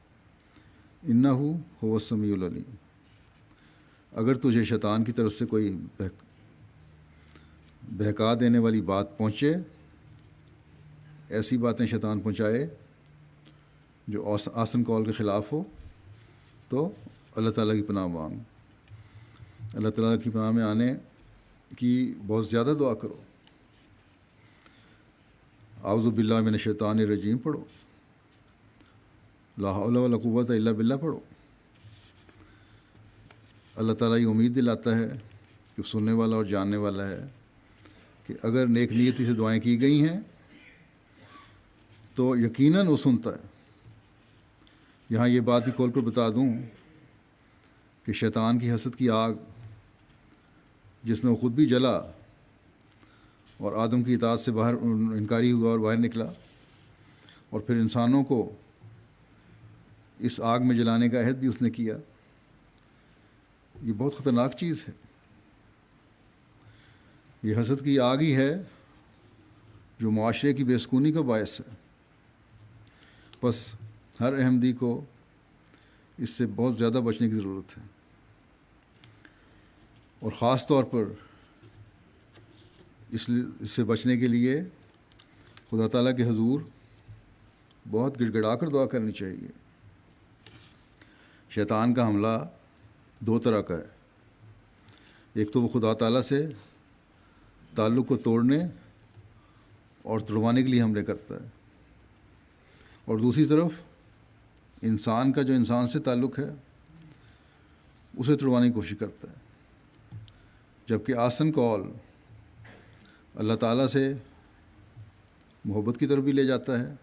إِنَّهُ هُوَ السَّمِيعُ الْعَلِيمُ۔ اگر تجھے شیطان کی طرف سے کوئی بہکا دینے والی بات پہنچے، ایسی باتیں شیطان پہنچائے جو آسن قول کے خلاف ہو، تو اللہ تعالیٰ کی پناہ مانگ۔ اللہ تعالیٰ کی پناہ میں آنے کی بہت زیادہ دعا کرو۔ اعوذ باللہ من الشیطان الرجیم پڑھو، لا حول ولا قوت الا باللہ پڑھو۔ اللہ تعالیٰ یہ امید دلاتا ہے کہ سننے والا اور جاننے والا ہے کہ اگر نیک نیتی سے دعائیں کی گئی ہیں تو یقیناً وہ سنتا ہے۔ یہاں یہ بات بھی کھول کر بتا دوں کہ شیطان کی حسد کی آگ، جس میں وہ خود بھی جلا اور آدم کی اطاعت سے باہر انکاری ہوا اور باہر نکلا، اور پھر انسانوں کو اس آگ میں جلانے کا عہد بھی اس نے کیا، یہ بہت خطرناک چیز ہے۔ یہ حسد کی آگ ہی ہے جو معاشرے کی بے سکونی کا باعث ہے۔ بس ہر احمدی کو اس سے بہت زیادہ بچنے کی ضرورت ہے، اور خاص طور پر اس سے بچنے کے لیے خدا تعالیٰ کے حضور بہت گڑ گڑا کر دعا کرنی چاہیے۔ شیطان کا حملہ 2 طرح کا ہے، ایک تو وہ خدا تعالیٰ سے تعلق کو توڑنے اور توڑوانے کے لیے حملے کرتا ہے، اور دوسری طرف انسان کا جو انسان سے تعلق ہے اسے توڑوانے کی کوشش کرتا ہے۔ جبکہ آسن قول اللہ تعالیٰ سے محبت کی طرف بھی لے جاتا ہے،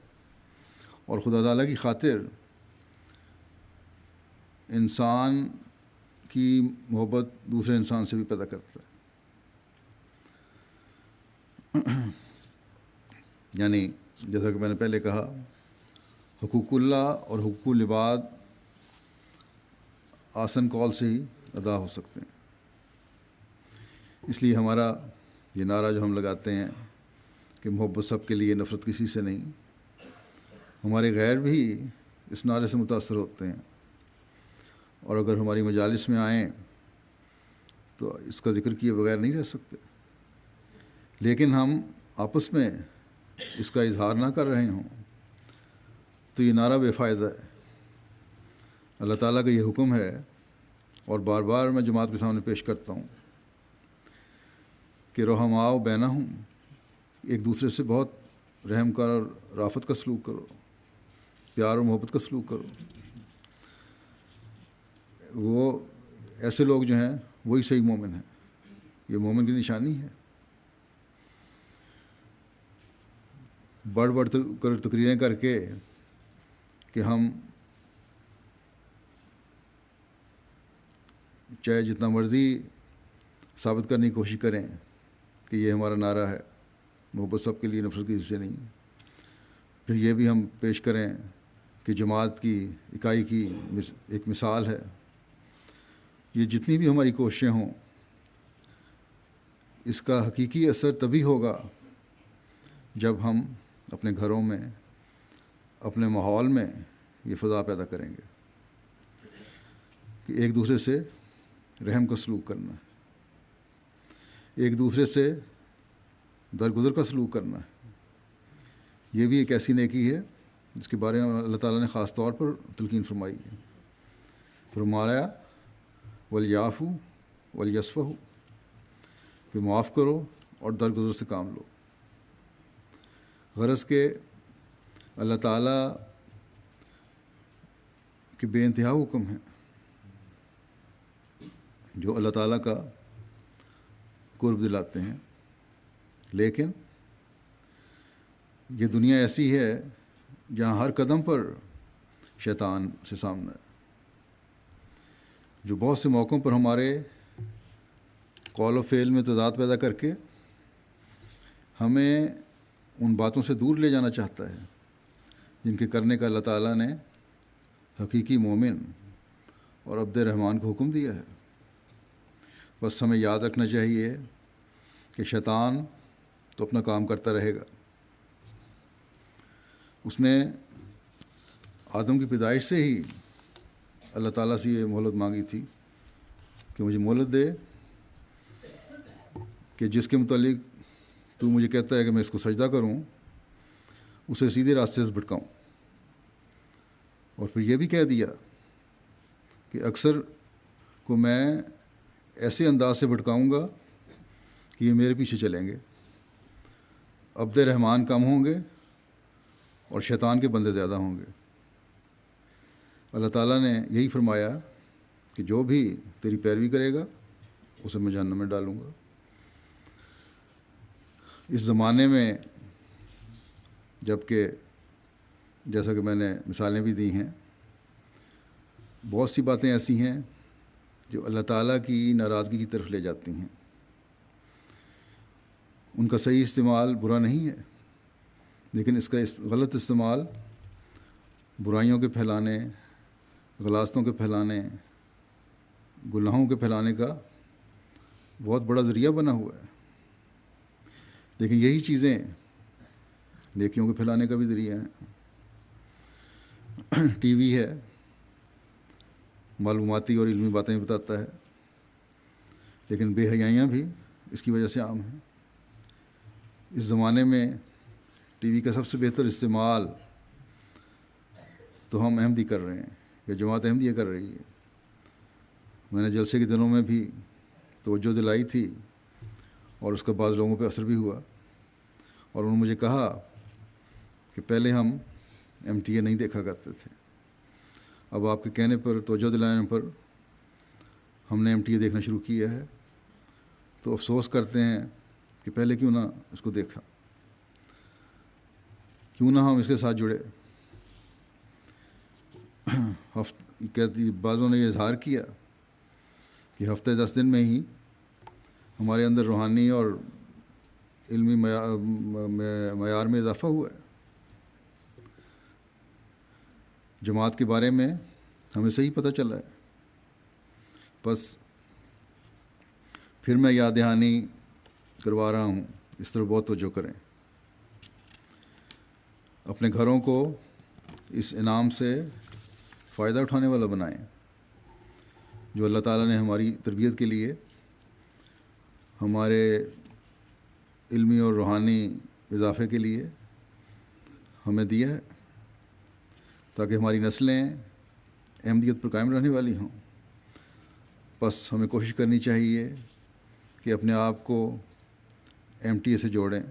اور خدا تعالیٰ کی خاطر انسان کی محبت دوسرے انسان سے بھی پیدا کرتا ہے۔ یعنی جیسا کہ میں نے پہلے کہا، حقوق اللہ اور حقوق العباد آسن قول سے ہی ادا ہو سکتے ہیں۔ اس لیے ہمارا یہ نعرہ جو ہم لگاتے ہیں کہ محبت سب کے لیے، نفرت کسی سے نہیں، ہمارے غیر بھی اس نعرے سے متاثر ہوتے ہیں، اور اگر ہماری مجالس میں آئیں تو اس کا ذکر کیے بغیر نہیں رہ سکتے۔ لیکن ہم آپس میں اس کا اظہار نہ کر رہے ہوں تو یہ نعرہ بے فائدہ ہے۔ اللہ تعالیٰ کا یہ حکم ہے، اور بار بار میں جماعت کے سامنے پیش کرتا ہوں کہ رحماء بینہم، ایک دوسرے سے بہت رحم کا اور رافت کا سلوک کرو، پیار اور محبت کا سلوک کرو۔ وہ ایسے لوگ جو ہیں وہی صحیح مومن ہیں، یہ مومن کی نشانی ہے۔ بڑھ بڑھ کر تقریریں کر کے کہ ہم چاہے جتنا مرضی ثابت کرنے کی کوشش کریں کہ یہ ہمارا نعرہ ہے، محبت سب کے لیے، نفرت کسی سے نہیں، پھر یہ بھی ہم پیش کریں کہ جماعت کی اکائی کی ایک مثال ہے، یہ جتنی بھی ہماری کوششیں ہوں اس کا حقیقی اثر تبھی ہوگا جب ہم اپنے گھروں میں، اپنے ماحول میں یہ فضا پیدا کریں گے کہ ایک دوسرے سے رحم کا سلوک کرنا ہے، ایک دوسرے سے درگزر کا سلوک کرنا ہے۔ یہ بھی ایک ایسی نیکی ہے جس کے بارے میں اللہ تعالیٰ نے خاص طور پر تلقین فرمائی ہے، فرمایا ولیعفو ولیصفحوا، کہ معاف کرو اور درگزر سے کام لو۔ غرض کہ اللہ تعالیٰ کے بے انتہا حکم ہیں جو اللہ تعالیٰ کا قرب دلاتے ہیں، لیکن یہ دنیا ایسی ہے جہاں ہر قدم پر شیطان سے سامنا ہے، جو بہت سے موقعوں پر ہمارے قول و فعل میں تضاد پیدا کر کے ہمیں ان باتوں سے دور لے جانا چاہتا ہے جن کے کرنے کا اللہ تعالیٰ نے حقیقی مومن اور عبد الرحمن کو حکم دیا ہے۔ بس ہمیں یاد رکھنا چاہیے کہ شیطان تو اپنا کام کرتا رہے گا۔ اس نے آدم کی پیدائش سے ہی اللہ تعالیٰ سے یہ مہلت مانگی تھی کہ مجھے مہلت دے کہ جس کے متعلق تو مجھے کہتا ہے کہ میں اس کو سجدہ کروں، اسے سیدھے راستے سے بھٹکاؤں۔ اور پھر یہ بھی کہہ دیا کہ اکثر کو میں ایسے انداز سے بھٹکاؤں گا کہ یہ میرے پیچھے چلیں گے، عبد الرحمن کم ہوں گے اور شیطان کے بندے زیادہ ہوں گے۔ اللہ تعالیٰ نے یہی فرمایا کہ جو بھی تیری پیروی کرے گا اسے میں جہنم میں ڈالوں گا۔ اس زمانے میں جب کہ جیسا کہ میں نے مثالیں بھی دی ہیں، بہت سی باتیں ایسی ہیں جو اللہ تعالیٰ کی ناراضگی کی طرف لے جاتی ہیں، ان کا صحیح استعمال برا نہیں ہے، لیکن اس کا غلط استعمال برائیوں کے پھیلانے، غلاظتوں کے پھیلانے، گناہوں کے پھیلانے کا بہت بڑا ذریعہ بنا ہوا ہے۔ لیکن یہی چیزیں نیکیوں کے پھیلانے کا بھی ذریعہ ہیں۔ ٹی وی ہے، معلوماتی اور علمی باتیں بتاتا ہے، لیکن بے حیائیاں بھی اس کی وجہ سے عام ہیں۔ اس زمانے میں ٹی وی کا سب سے بہتر استعمال تو ہم احمدی کر رہے ہیں، یا جماعت احمدیہ کر رہی ہے۔ میں نے جلسے کے دنوں میں بھی توجہ دلائی تھی اور اس کا بعض لوگوں پہ اثر بھی ہوا، اور انہوں نے مجھے کہا کہ پہلے ہم ایم ٹی اے نہیں دیکھا کرتے تھے، اب آپ کے کہنے پر، توجہ دلانے پر ہم نے ایم ٹی اے دیکھنا شروع کیا ہے، تو افسوس کرتے ہیں کہ پہلے کیوں نہ اس کو دیکھا، کیوں نہ ہم اس کے ساتھ جڑے۔ بعضوں نے یہ اظہار کیا کہ ہفتے 10 دن میں ہی ہمارے اندر روحانی اور علمی معیار میں اضافہ ہوا ہے۔ جماعت کے بارے میں ہمیں صحیح پتہ چلا ہے، بس پھر میں یاد دہانی کروا رہا ہوں، اس طرح بہت توجہ کریں، اپنے گھروں کو اس انعام سے فائدہ اٹھانے والا بنائیں جو اللہ تعالیٰ نے ہماری تربیت کے لیے، ہمارے علمی اور روحانی اضافے کے لیے ہمیں دیا ہے، تاکہ ہماری نسلیں احمدیت پر قائم رہنے والی ہوں۔ بس ہمیں کوشش کرنی چاہیے کہ اپنے آپ کو ایم ٹی اے سے جوڑیں،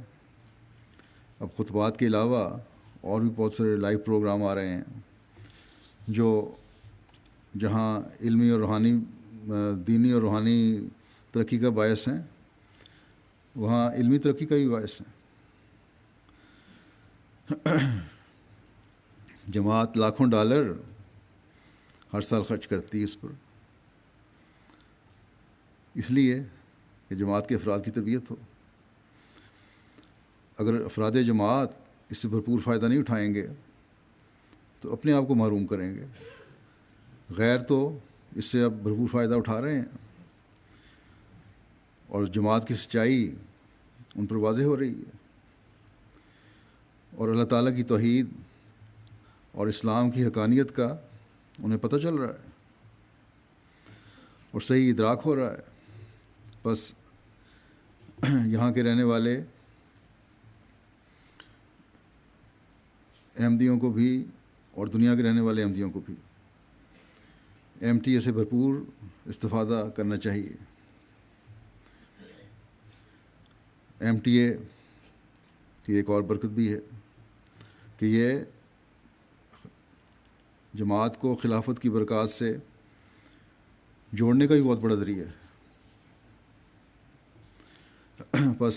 اب خطبات کے علاوہ اور بھی بہت سارے لائیو پروگرام آ رہے ہیں جو جہاں علمی اور روحانی دینی اور روحانی ترقی کا باعث ہیں، وہاں علمی ترقی کا بھی باعث ہیں۔ جماعت لاکھوں ڈالر ہر سال خرچ کرتی ہے اس پر، اس لیے کہ جماعت کے افراد کی تربیت ہو۔ اگر افراد جماعت اس سے بھرپور فائدہ نہیں اٹھائیں گے تو اپنے آپ کو محروم کریں گے، غیر تو اس سے اب بھرپور فائدہ اٹھا رہے ہیں، اور جماعت کی سچائی ان پر واضح ہو رہی ہے، اور اللہ تعالیٰ کی توحید اور اسلام کی حقانیت کا انہیں پتہ چل رہا ہے اور صحیح ادراک ہو رہا ہے۔ بس یہاں کے رہنے والے احمدیوں کو بھی اور دنیا کے رہنے والے احمدیوں کو بھی ایم ٹی اے سے بھرپور استفادہ کرنا چاہیے۔ ایم ٹی اے کی ایک اور برکت بھی ہے کہ یہ جماعت کو خلافت کی برکات سے جوڑنے کا بھی بہت بڑا ذریعہ ہے۔ بس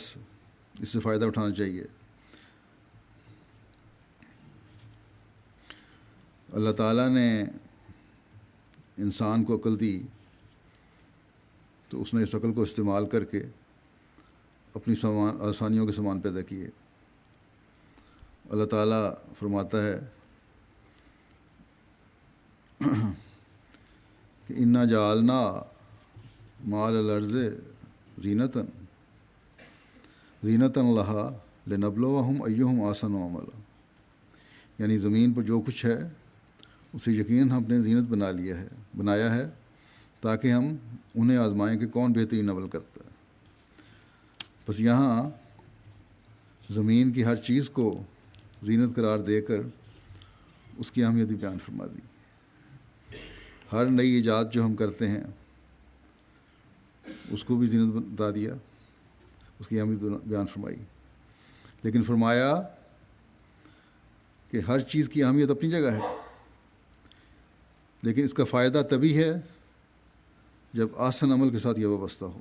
اس سے فائدہ اٹھانا چاہیے۔ اللہ تعالیٰ نے انسان کو عقل دی تو اس نے اس عقل کو استعمال کر کے اپنی آسانیوں کے سامان پیدا کیے۔ اللہ تعالیٰ فرماتا ہے کہ انا جعلنا مال الارض زینتاً لہا لنبلوہم ایہم احسن عملا، یعنی زمین پر جو کچھ ہے اسے یقیناً ہم نے زینت بنایا ہے تاکہ ہم انہیں آزمائیں کہ کون بہترین عمل کرتا ہے۔ بس یہاں زمین کی ہر چیز کو زینت قرار دے کر اس کی اہمیت بھی بیان فرما دی۔ ہر نئی ایجاد جو ہم کرتے ہیں اس کو بھی زینت بتا دیا، اس کی اہمیت بیان فرمائی، لیکن فرمایا کہ ہر چیز کی اہمیت اپنی جگہ ہے، لیکن اس کا فائدہ تبھی ہے جب آسن عمل کے ساتھ یہ وابستہ ہو۔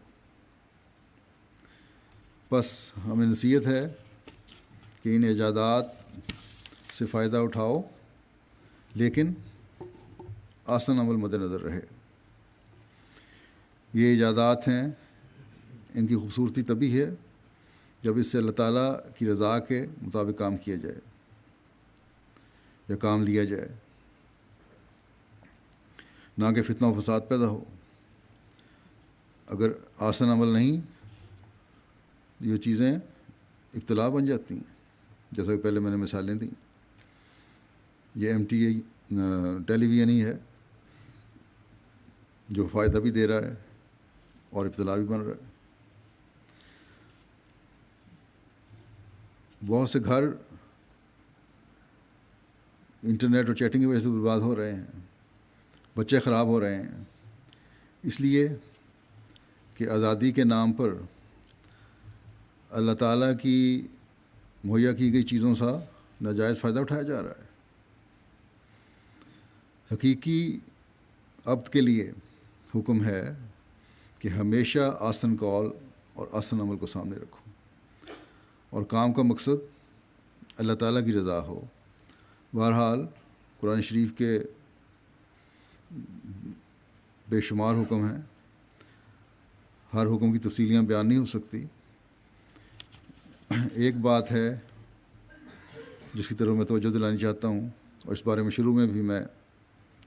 بس ہمیں نصیحت ہے کہ ان ایجادات سے فائدہ اٹھاؤ، لیکن آسن عمل مد نظر رہے۔ یہ ایجادات ہیں، ان کی خوبصورتی تبھی ہے جب اس سے اللہ تعالیٰ کی رضا کے مطابق کام کیا جائے یا کام لیا جائے، نہ کہ فتنہ و فساد پیدا ہو۔ اگر آسن عمل نہیں، یہ چیزیں ابتلا بن جاتی ہیں، جیسا کہ پہلے میں نے مثالیں دیں۔ یہ M T A television ہی ہے جو فائدہ بھی دے رہا ہے اور ابتلا بھی بن رہا ہے۔ بہت سے گھر انٹرنیٹ اور چیٹنگ کی وجہ سے برباد ہو رہے ہیں، بچے خراب ہو رہے ہیں، اس لیے کہ آزادی کے نام پر اللہ تعالیٰ کی مہیا کی گئی چیزوں سے ناجائز فائدہ اٹھایا جا رہا ہے۔ حقیقی عبد کے لیے حکم ہے کہ ہمیشہ آسن قول اور آسن عمل کو سامنے رکھو، اور کام کا مقصد اللہ تعالیٰ کی رضا ہو۔ بہرحال قرآن شریف کے بے شمار حکم ہیں، ہر حکم کی تفصیلیاں بیان نہیں ہو سکتی۔ ایک بات ہے جس کی طرف میں توجہ دلانی چاہتا ہوں، اور اس بارے میں شروع میں بھی میں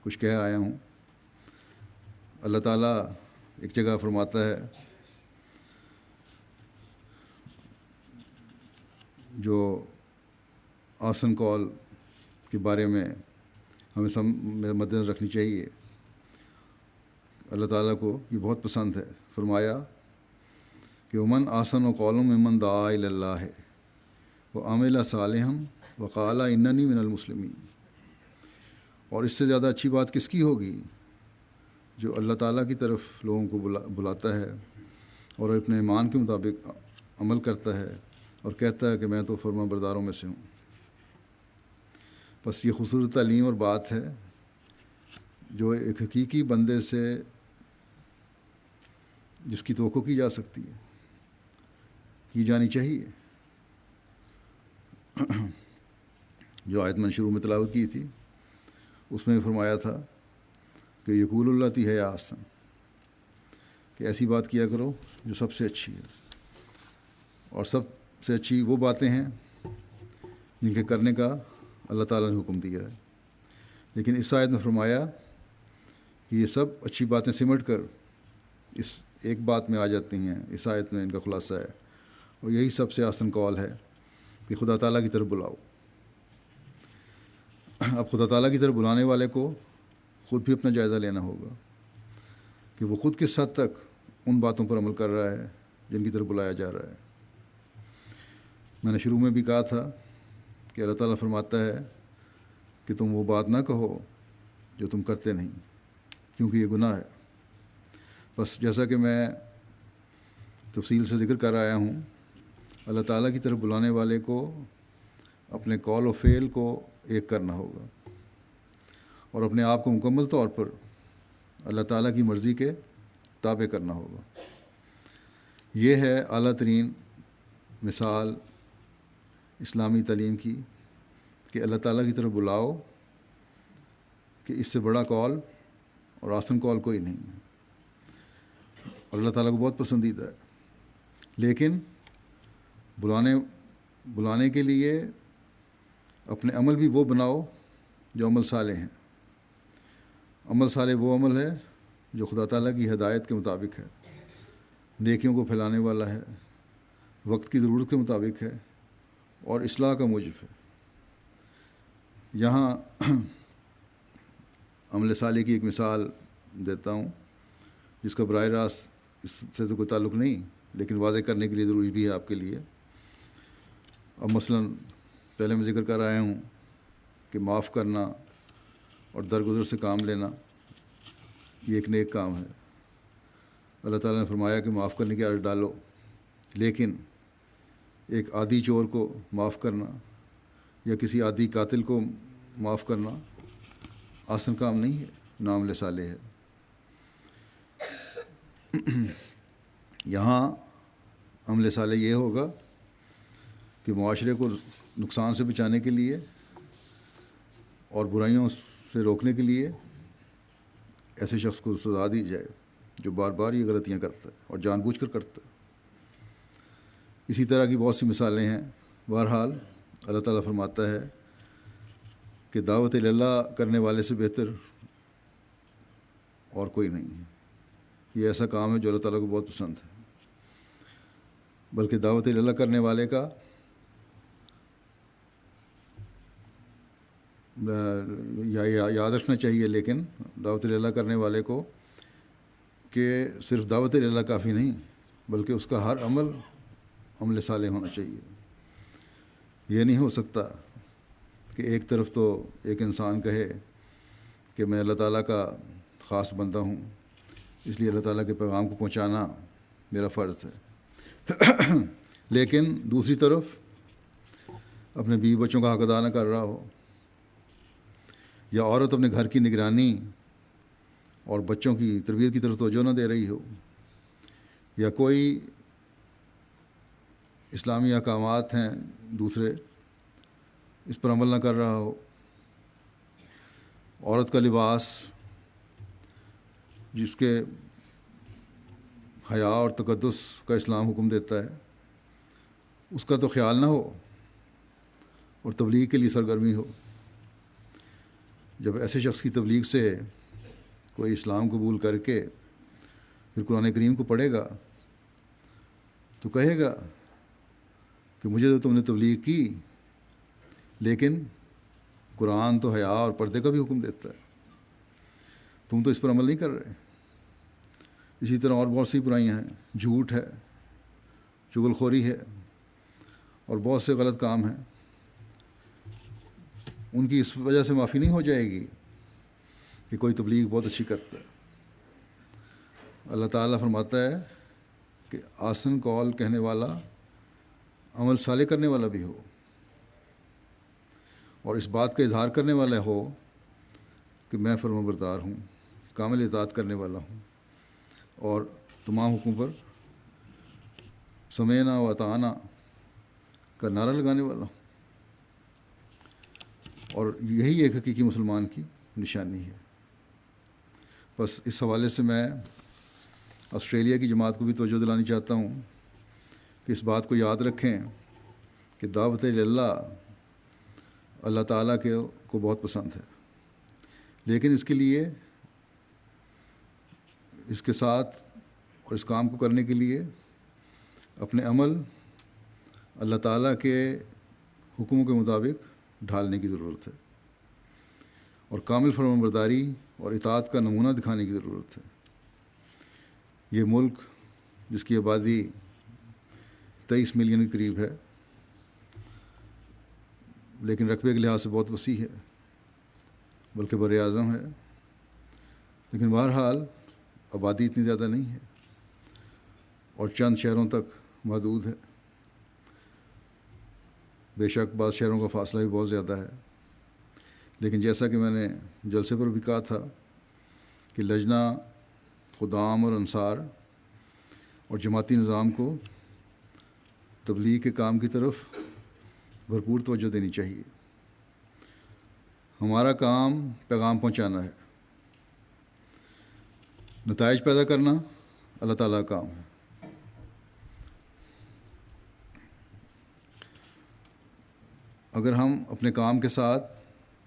کچھ کہہ آیا ہوں۔ اللہ تعالیٰ ایک جگہ فرماتا ہے جو آسن قول کے بارے میں ہمیں سب مد نظر رکھنی چاہیے، اللہ تعالیٰ کو یہ بہت پسند ہے۔ فرمایا کہ ومن آسن و قول ممن دعا الی اللہ وعمل صالحا وقال اننی من المسلمین، اور اس سے زیادہ اچھی بات کس کی ہوگی جو اللہ تعالیٰ کی طرف لوگوں کو بلاتا ہے اور اپنے ایمان کے مطابق عمل کرتا ہے اور کہتا ہے کہ میں تو فرما برداروں میں سے ہوں۔ بس یہ خصوصی تعلیم اور بات ہے جو ایک حقیقی بندے سے جس کی توقع کی جا سکتی ہے، کی جانی چاہیے۔ جو آیت میں نے شروع میں تلاوت کی تھی اس میں فرمایا تھا کہ یقول اللہ تی ہے آسن، کہ ایسی بات کیا کرو جو سب سے اچھی ہے، اور سب سے اچھی وہ باتیں ہیں جن کے کرنے کا اللہ تعالیٰ نے حکم دیا ہے۔ لیکن اس آیت میں فرمایا کہ یہ سب اچھی باتیں سمٹ کر اس ایک بات میں آ جاتی ہیں۔ اس آیت میں ان کا خلاصہ ہے، اور یہی سب سے آسن قول ہے کہ خدا تعالیٰ کی طرف بلاؤ۔ اب خدا تعالیٰ کی طرف بلانے والے کو خود بھی اپنا جائزہ لینا ہوگا کہ وہ خود کس حد تک ان باتوں پر عمل کر رہا ہے جن کی طرف بلایا جا رہا ہے۔ میں نے شروع میں بھی کہا تھا کہ اللہ تعالیٰ فرماتا ہے کہ تم وہ بات نہ کہو جو تم کرتے نہیں، کیونکہ یہ گناہ ہے۔ بس جیسا کہ میں تفصیل سے ذکر کر آیا ہوں، اللہ تعالیٰ کی طرف بلانے والے کو اپنے قول و فعل کو ایک کرنا ہوگا، اور اپنے آپ کو مکمل طور پر اللہ تعالیٰ کی مرضی کے تابع کرنا ہوگا۔ یہ ہے اعلیٰ ترین مثال اسلامی تعلیم کی کہ اللہ تعالیٰ کی طرف بلاؤ، کہ اس سے بڑا قول اور آسن قول کوئی نہیں ہے، اور اللہ تعالیٰ کو بہت پسندیدہ ہے۔ لیکن بلانے کے لیے اپنے عمل بھی وہ بناؤ جو عمل صالح ہیں۔ عمل صالح وہ عمل ہے جو خدا تعالیٰ کی ہدایت کے مطابق ہے، نیکیوں کو پھیلانے والا ہے، وقت کی ضرورت کے مطابق ہے، اور اصلاح کا موجب ہے۔ یہاں عمل صالح کی ایک مثال دیتا ہوں جس کا براہ راست اس سے تو کوئی تعلق نہیں، لیکن واضح کرنے کے لیے ضروری بھی ہے آپ کے لیے۔ اب مثلاً پہلے میں ذکر کر آیا ہوں کہ معاف کرنا اور درگزر سے کام لینا یہ ایک نیک کام ہے۔ اللہ تعالیٰ نے فرمایا کہ معاف کرنے کی عادت ڈالو، لیکن ایک عادی چور کو معاف کرنا یا کسی عادی قاتل کو معاف کرنا آسان کام نہیں ہے، نہ عمل صالح ہے۔ یہاں عمل صالح یہ ہوگا کہ معاشرے کو نقصان سے بچانے کے لیے اور برائیوں سے روکنے کے لیے ایسے شخص کو سزا دی جائے جو بار بار یہ غلطیاں کرتا ہے اور جان بوجھ کر کرتا ہے۔ اسی طرح کی بہت سی مثالیں ہیں۔ بہرحال اللہ تعالیٰ فرماتا ہے کہ دعوت اللہ کرنے والے سے بہتر اور کوئی نہیں ہے۔ یہ ایسا کام ہے جو اللہ تعالیٰ کو بہت پسند ہے، بلکہ دعوت اللہ کرنے والے کا یاد رکھنا چاہیے، لیکن دعوت اللہ کرنے والے کو کہ صرف دعوت اللہ کافی نہیں، بلکہ اس کا ہر عمل صالح ہونا چاہیے۔ یہ نہیں ہو سکتا کہ ایک طرف تو ایک انسان کہے کہ میں اللہ تعالیٰ کا خاص بندہ ہوں، اس لیے اللہ تعالیٰ کے پیغام کو پہنچانا میرا فرض ہے، لیکن دوسری طرف اپنے بیوی بچوں کا حق ادا نہ کر رہا ہو، یا عورت اپنے گھر کی نگرانی اور بچوں کی تربیت کی طرف توجہ نہ دے رہی ہو، یا کوئی اسلامی احکامات ہیں دوسرے اس پر عمل نہ کر رہا ہو، عورت کا لباس جس کے حیا اور تقدس کا اسلام حکم دیتا ہے اس کا تو خیال نہ ہو اور تبلیغ کے لیے سرگرمی ہو۔ جب ایسے شخص کی تبلیغ سے کوئی اسلام قبول کر کے پھر قرآن کریم کو پڑھے گا تو کہے گا کہ مجھے تو تم نے تبلیغ کی، لیکن قرآن تو حیا اور پردے کا بھی حکم دیتا ہے، تم تو اس پر عمل نہیں کر رہے۔ اسی طرح اور بہت سی برائیاں ہیں، جھوٹ ہے، چغل خوری ہے، اور بہت سے غلط کام ہیں۔ ان کی اس وجہ سے معافی نہیں ہو جائے گی کہ کوئی تبلیغ بہت اچھی کرتا ہے۔ اللہ تعالیٰ فرماتا ہے کہ آسن قول کہنے والا عمل صالح کرنے والا بھی ہو اور اس بات کا اظہار کرنے والا ہو کہ میں فرمانبردار ہوں، کامل اطاعت کرنے والا ہوں اور تمام حکم پر سمعنا و اطعنا کا نعرہ لگانے والا ہوں۔ اور یہی ایک حقیقی مسلمان کی نشانی ہے۔ بس اس حوالے سے میں آسٹریلیا کی جماعت کو بھی توجہ دلانی چاہتا ہوں کہ اس بات کو یاد رکھیں کہ دعوت اللہ اللہ تعالیٰ کو بہت پسند ہے، لیکن اس کے لیے، اس کے ساتھ اور اس کام کو کرنے کے لیے اپنے عمل اللہ تعالیٰ کے حکموں کے مطابق ڈھالنے کی ضرورت ہے اور کامل فرمانبرداری اور اطاعت کا نمونہ دکھانے کی ضرورت ہے۔ یہ ملک جس کی آبادی 23 ملین کے قریب ہے، لیکن رقبے کے لحاظ سے بہت وسیع ہے، بلکہ بر اعظم ہے، لیکن بہرحال آبادی اتنی زیادہ نہیں ہے اور چند شہروں تک محدود ہے۔ بے شک بعض شہروں کا فاصلہ بھی بہت زیادہ ہے، لیکن جیسا کہ میں نے جلسے پر بھی کہا تھا کہ لجنہ، خدام اور انصار اور جماعتی نظام کو تبلیغ کے کام کی طرف بھرپور توجہ دینی چاہیے۔ ہمارا کام پیغام پہنچانا ہے، نتائج پیدا کرنا اللہ تعالیٰ کا کام ہے۔ اگر ہم اپنے کام کے ساتھ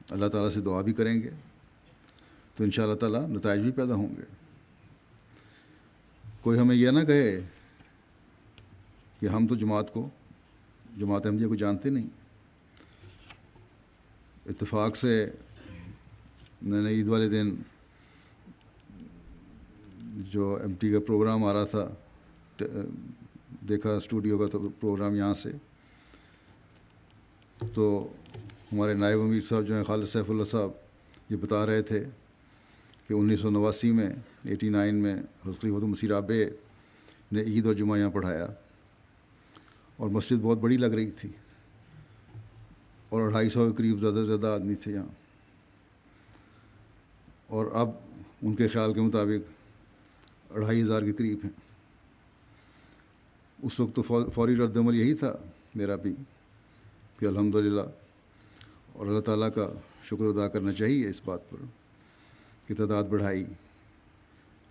اللہ تعالیٰ سے دعا بھی کریں گے تو ان شاء اللہ تعالیٰ نتائج بھی پیدا ہوں گے۔ کوئی ہمیں یہ نہ کہے کہ ہم تو جماعت احمدیہ کو جانتے نہیں۔ اتفاق سے میں نے عید والے دن جو ایم ٹی کا پروگرام آ رہا تھا دیکھا، اسٹوڈیو کا تو پروگرام یہاں سے، تو ہمارے نائب امیر صاحب جو ہیں خالد سیف اللہ صاحب، یہ بتا رہے تھے کہ 1989 میں 89 میں حضرت خلیفۃ المسیح رابع نے عید اور جمعہ یہاں پڑھایا اور مسجد بہت بڑی لگ رہی تھی اور 250 کے قریب زیادہ سے زیادہ آدمی تھے یہاں، اور اب ان کے خیال کے مطابق 2500 کے قریب ہیں۔ اس وقت تو فوری رد عمل یہی تھا میرا بھی کہ الحمدللہ، اور اللہ تعالیٰ کا شکر ادا کرنا چاہیے اس بات پر کہ تعداد بڑھائی۔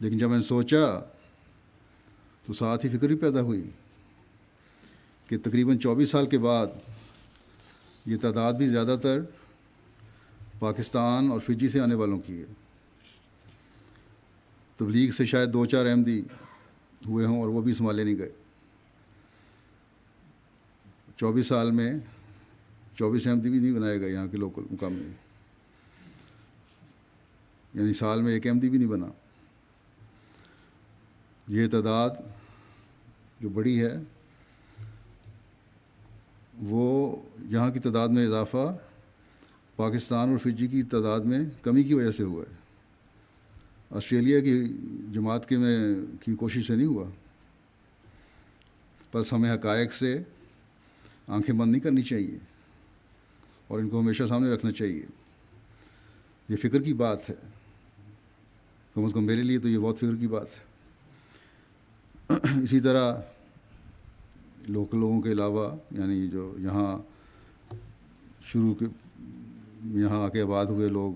لیکن جب میں نے سوچا تو ساتھ ہی فکر بھی پیدا ہوئی کہ تقریباً 24 سال کے بعد یہ تعداد بھی زیادہ تر پاکستان اور فجی سے آنے والوں کی ہے۔ تبلیغ سے شاید 2-4 احمدی ہوئے ہوں اور وہ بھی سنبھالے نہیں گئے۔ 24 سال میں 24 احمدی بھی نہیں بنائے گئے یہاں کے لوکل مقامی، یعنی سال میں 1 احمدی بھی نہیں بنا۔ یہ تعداد جو بڑی ہے وہ یہاں کی تعداد میں اضافہ پاکستان اور فجی کی تعداد میں کمی کی وجہ سے ہوا ہے، آسٹریلیا کی جماعت کی کوشش سے نہیں ہوا۔ بس ہمیں حقائق سے آنکھیں بند نہیں کرنی چاہیے اور ان کو ہمیشہ سامنے رکھنا چاہیے۔ یہ فکر کی بات ہے، کم از کم میرے لیے تو یہ بہت فکر کی بات ہے۔ اسی طرح لوکل لوگوں کے علاوہ، یعنی جو یہاں یہاں آ کے آباد ہوئے لوگ،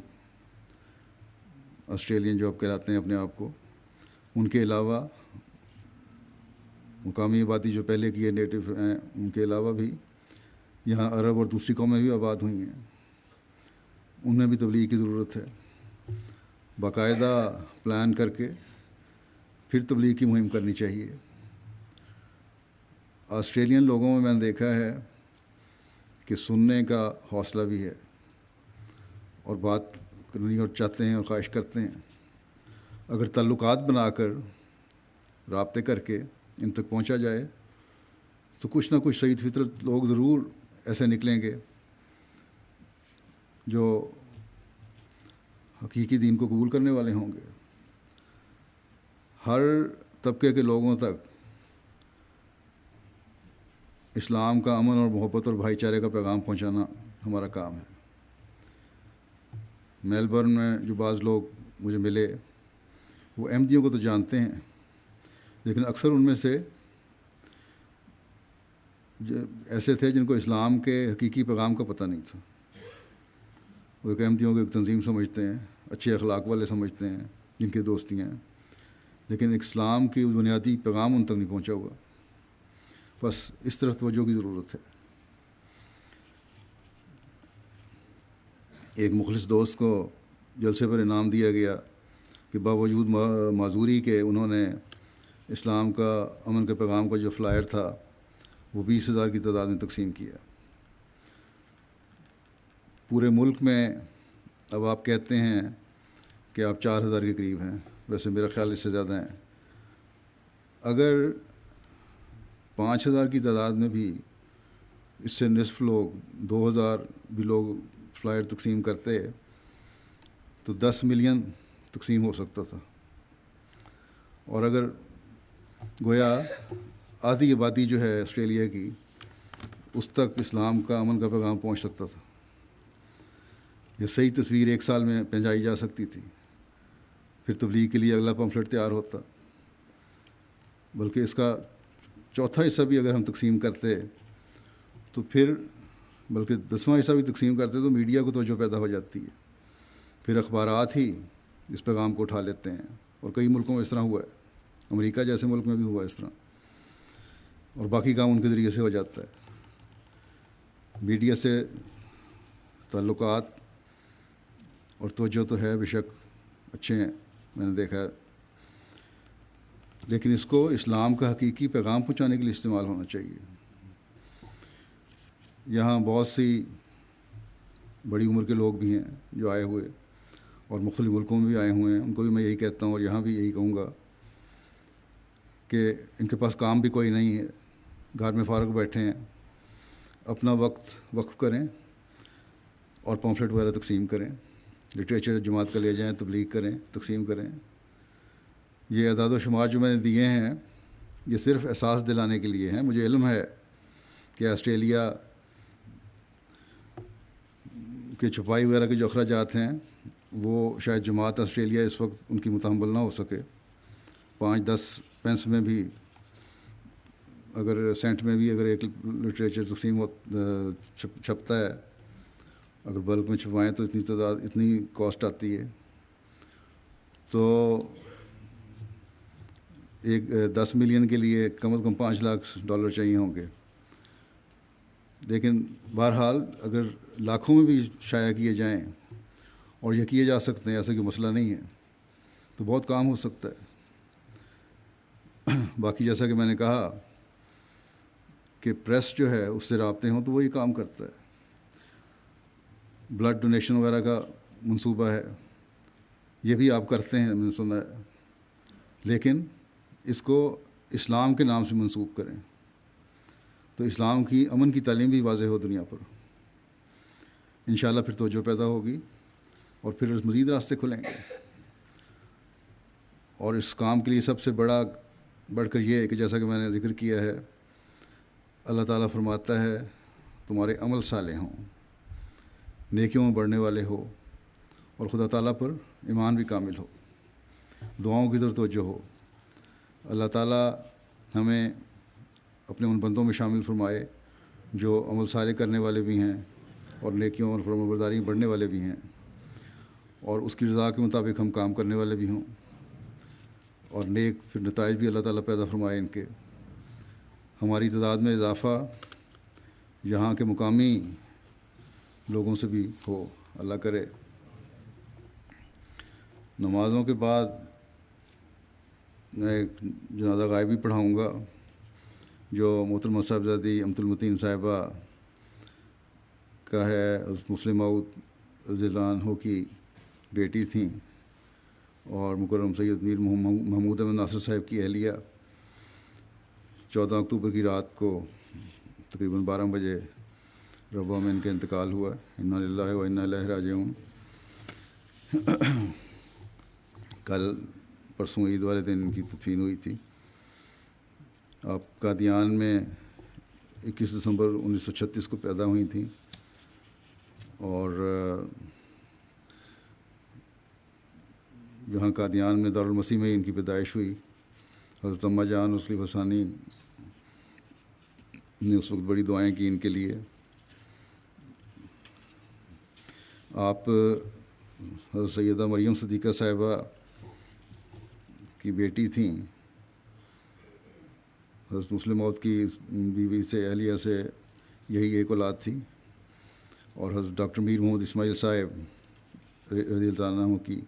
آسٹریلین جو اب کہلاتے ہیں اپنے آپ کو، ان کے علاوہ مقامی آبادی جو پہلے کی ہے، نیٹو ہیں، ان کے علاوہ بھی یہاں عرب اور دوسری قومیں بھی آباد ہوئی ہیں، ان میں بھی تبلیغ کی ضرورت ہے۔ باقاعدہ پلان کر کے پھر تبلیغ کی مہم کرنی چاہیے۔ آسٹریلین لوگوں میں نے دیکھا ہے کہ سننے کا حوصلہ بھی ہے اور بات کرنی اور چاہتے ہیں اور خواہش کرتے ہیں۔ اگر تعلقات بنا کر، رابطے کر کے ان تک پہنچا جائے تو کچھ نہ کچھ سعید فطرت لوگ ضرور ایسے نکلیں گے جو حقیقی دین کو قبول کرنے والے ہوں گے۔ ہر طبقے کے لوگوں تک اسلام کا امن اور محبت اور بھائی چارے کا پیغام پہنچانا ہمارا کام ہے۔ میلبرن میں جو بعض لوگ مجھے ملے وہ احمدیوں کو تو جانتے ہیں، لیکن اکثر ان میں سے ایسے تھے جن کو اسلام کے حقیقی پیغام کا پتہ نہیں تھا۔ وہ ایک احمدیوں کو ایک تنظیم سمجھتے ہیں، اچھے اخلاق والے سمجھتے ہیں، جن کی دوستیاں ہیں، لیکن اسلام کی بنیادی پیغام ان تک نہیں پہنچا ہوا۔ بس اس طرف توجہ کی ضرورت ہے۔ ایک مخلص دوست کو جلسے پر انعام دیا گیا کہ باوجود معذوری کے انہوں نے اسلام کا امن کے پیغام کا جو فلائر تھا وہ 20,000 کی تعداد میں تقسیم کیا۔ پورے ملک میں اب آپ کہتے ہیں کہ آپ 4,000 کے قریب ہیں، ویسے میرا خیال اس سے زیادہ ہیں۔ اگر 5,000 کی تعداد میں بھی اس سے نصف لوگ، 2,000 بھی لوگ فلائر تقسیم کرتے تو 10 ملین تقسیم ہو سکتا تھا، اور اگر گویا آدھی آبادی جو ہے آسٹریلیا کی اس تک اسلام کا امن کا پیغام پہنچ سکتا تھا۔ یہ صحیح تصویر 1 سال میں پہنچائی جا سکتی تھی، پھر تبلیغ کے لیے اگلا پمفلٹ تیار ہوتا، بلکہ اس کا چوتھا حصہ بھی اگر ہم تقسیم کرتے تو پھر، بلکہ 10واں حصہ بھی تقسیم کرتے تو میڈیا کو توجہ پیدا ہو جاتی ہے، پھر اخبارات ہی اس پیغام کو اٹھا لیتے ہیں، اور کئی ملکوں میں اس طرح ہوا ہے، امریکہ جیسے ملک میں بھی ہوا اس طرح، اور باقی کام ان کے ذریعے سے ہو جاتا ہے۔ میڈیا سے تعلقات اور توجہ تو ہے، بے شک اچھے ہیں، میں نے دیکھا ہے، لیکن اس کو اسلام کا حقیقی پیغام پہنچانے کے لیے استعمال ہونا چاہیے۔ یہاں بہت سی بڑی عمر کے لوگ بھی ہیں جو آئے ہوئے، اور مختلف ملکوں میں بھی آئے ہوئے ہیں، ان کو بھی میں یہی کہتا ہوں اور یہاں بھی یہی کہوں گا کہ ان کے پاس کام بھی کوئی نہیں ہے، گھر میں فارغ بیٹھے ہیں، اپنا وقت وقف کریں اور پمفلٹ وغیرہ تقسیم کریں، لٹریچر جماعت کا لے جائیں، تبلیغ کریں، تقسیم کریں۔ یہ اعداد و شمار جو میں نے دیے ہیں یہ صرف احساس دلانے کے لیے ہیں۔ مجھے علم ہے کہ آسٹریلیا کے چھپائی وغیرہ کے جو اخراجات ہیں وہ شاید جماعت آسٹریلیا اس وقت ان کی متحمل نہ ہو سکے۔ 5-10 پینس میں بھی اگر سینٹ میں بھی اگر ایک لٹریچر تقسیم چھپتا ہے، اگر بلک میں چھپوائیں تو اتنی کاسٹ آتی ہے، تو ایک 10 ملین کے لیے کم از کم $5 لاکھ چاہیے ہوں گے۔ لیکن بہرحال اگر لاکھوں میں بھی شائع کیے جائیں اور یہ کیے جا سکتے ہیں، ایسا کوئی مسئلہ نہیں ہے، تو بہت کام ہو سکتا ہے۔ باقی جیسا کہ میں نے کہا کہ پریس جو ہے اس سے رابطے ہوں تو وہی کام کرتا ہے۔ بلڈ ڈونیشن وغیرہ کا منصوبہ ہے، یہ بھی آپ کرتے ہیں، میں نے سنا ہے، لیکن اس کو اسلام کے نام سے منسوب کریں تو اسلام کی امن کی تعلیم بھی واضح ہو دنیا پر، انشاءاللہ پھر توجہ پیدا ہوگی اور پھر مزید راستے کھلیں گے۔ اور اس کام کے لیے سب سے بڑھ کر یہ ہے کہ جیسا کہ میں نے ذکر کیا ہے، اللہ تعالیٰ فرماتا ہے تمہارے عمل صالح ہوں، نیکیوں میں بڑھنے والے ہو، اور خدا تعالیٰ پر ایمان بھی کامل ہو، دعاؤں کی طرف توجہ ہو۔ اللہ تعالیٰ ہمیں اپنے ان بندوں میں شامل فرمائے جو عمل صالح کرنے والے بھی ہیں اور نیکیوں اور فرمانبرداری میں بڑھنے والے بھی ہیں، اور اس کی رضا کے مطابق ہم کام کرنے والے بھی ہوں، اور نیک پھر نتائج بھی اللہ تعالیٰ پیدا فرمائے ان کے۔ ہماری تعداد میں اضافہ یہاں کے مقامی لوگوں سے بھی ہو، اللہ کرے۔ نمازوں کے بعد میں ایک جنازہ غائبی پڑھاؤں گا جو محترمہ صاحبزادی امت المتین صاحبہ کا ہے، حضرت مسلم موعود رضی اللہ عنہ کی بیٹی تھیں، اور مکرم سید میر محمود احمد ناصر صاحب کی اہلیہ۔ 14 اکتوبر کی رات کو تقریباً 12 بجے ربوہ میں ان کا انتقال ہوا۔ انا للہ و انا الیہ راجعون۔ کل پرسوں عید والے دن ان کی تدفین ہوئی تھی۔ آپ قادیان میں 21 دسمبر 1936 کو پیدا ہوئی تھیں، اور جہاں قادیان میں دارالمسیح میں ان کی پیدائش ہوئی۔ حضرت اماں جان اسلی بسانی نے اس وقت بڑی دعائیں کی ان کے لیے۔ آپ حضرت سیدہ مریم صدیقہ صاحبہ کی بیٹی تھیں۔ حضرت مسلم موعود کی بیوی سے، اہلیہ سے یہی ایک اولاد تھی، اور حضرت ڈاکٹر میر محمد اسماعیل صاحب رضی اللہ عنہ کی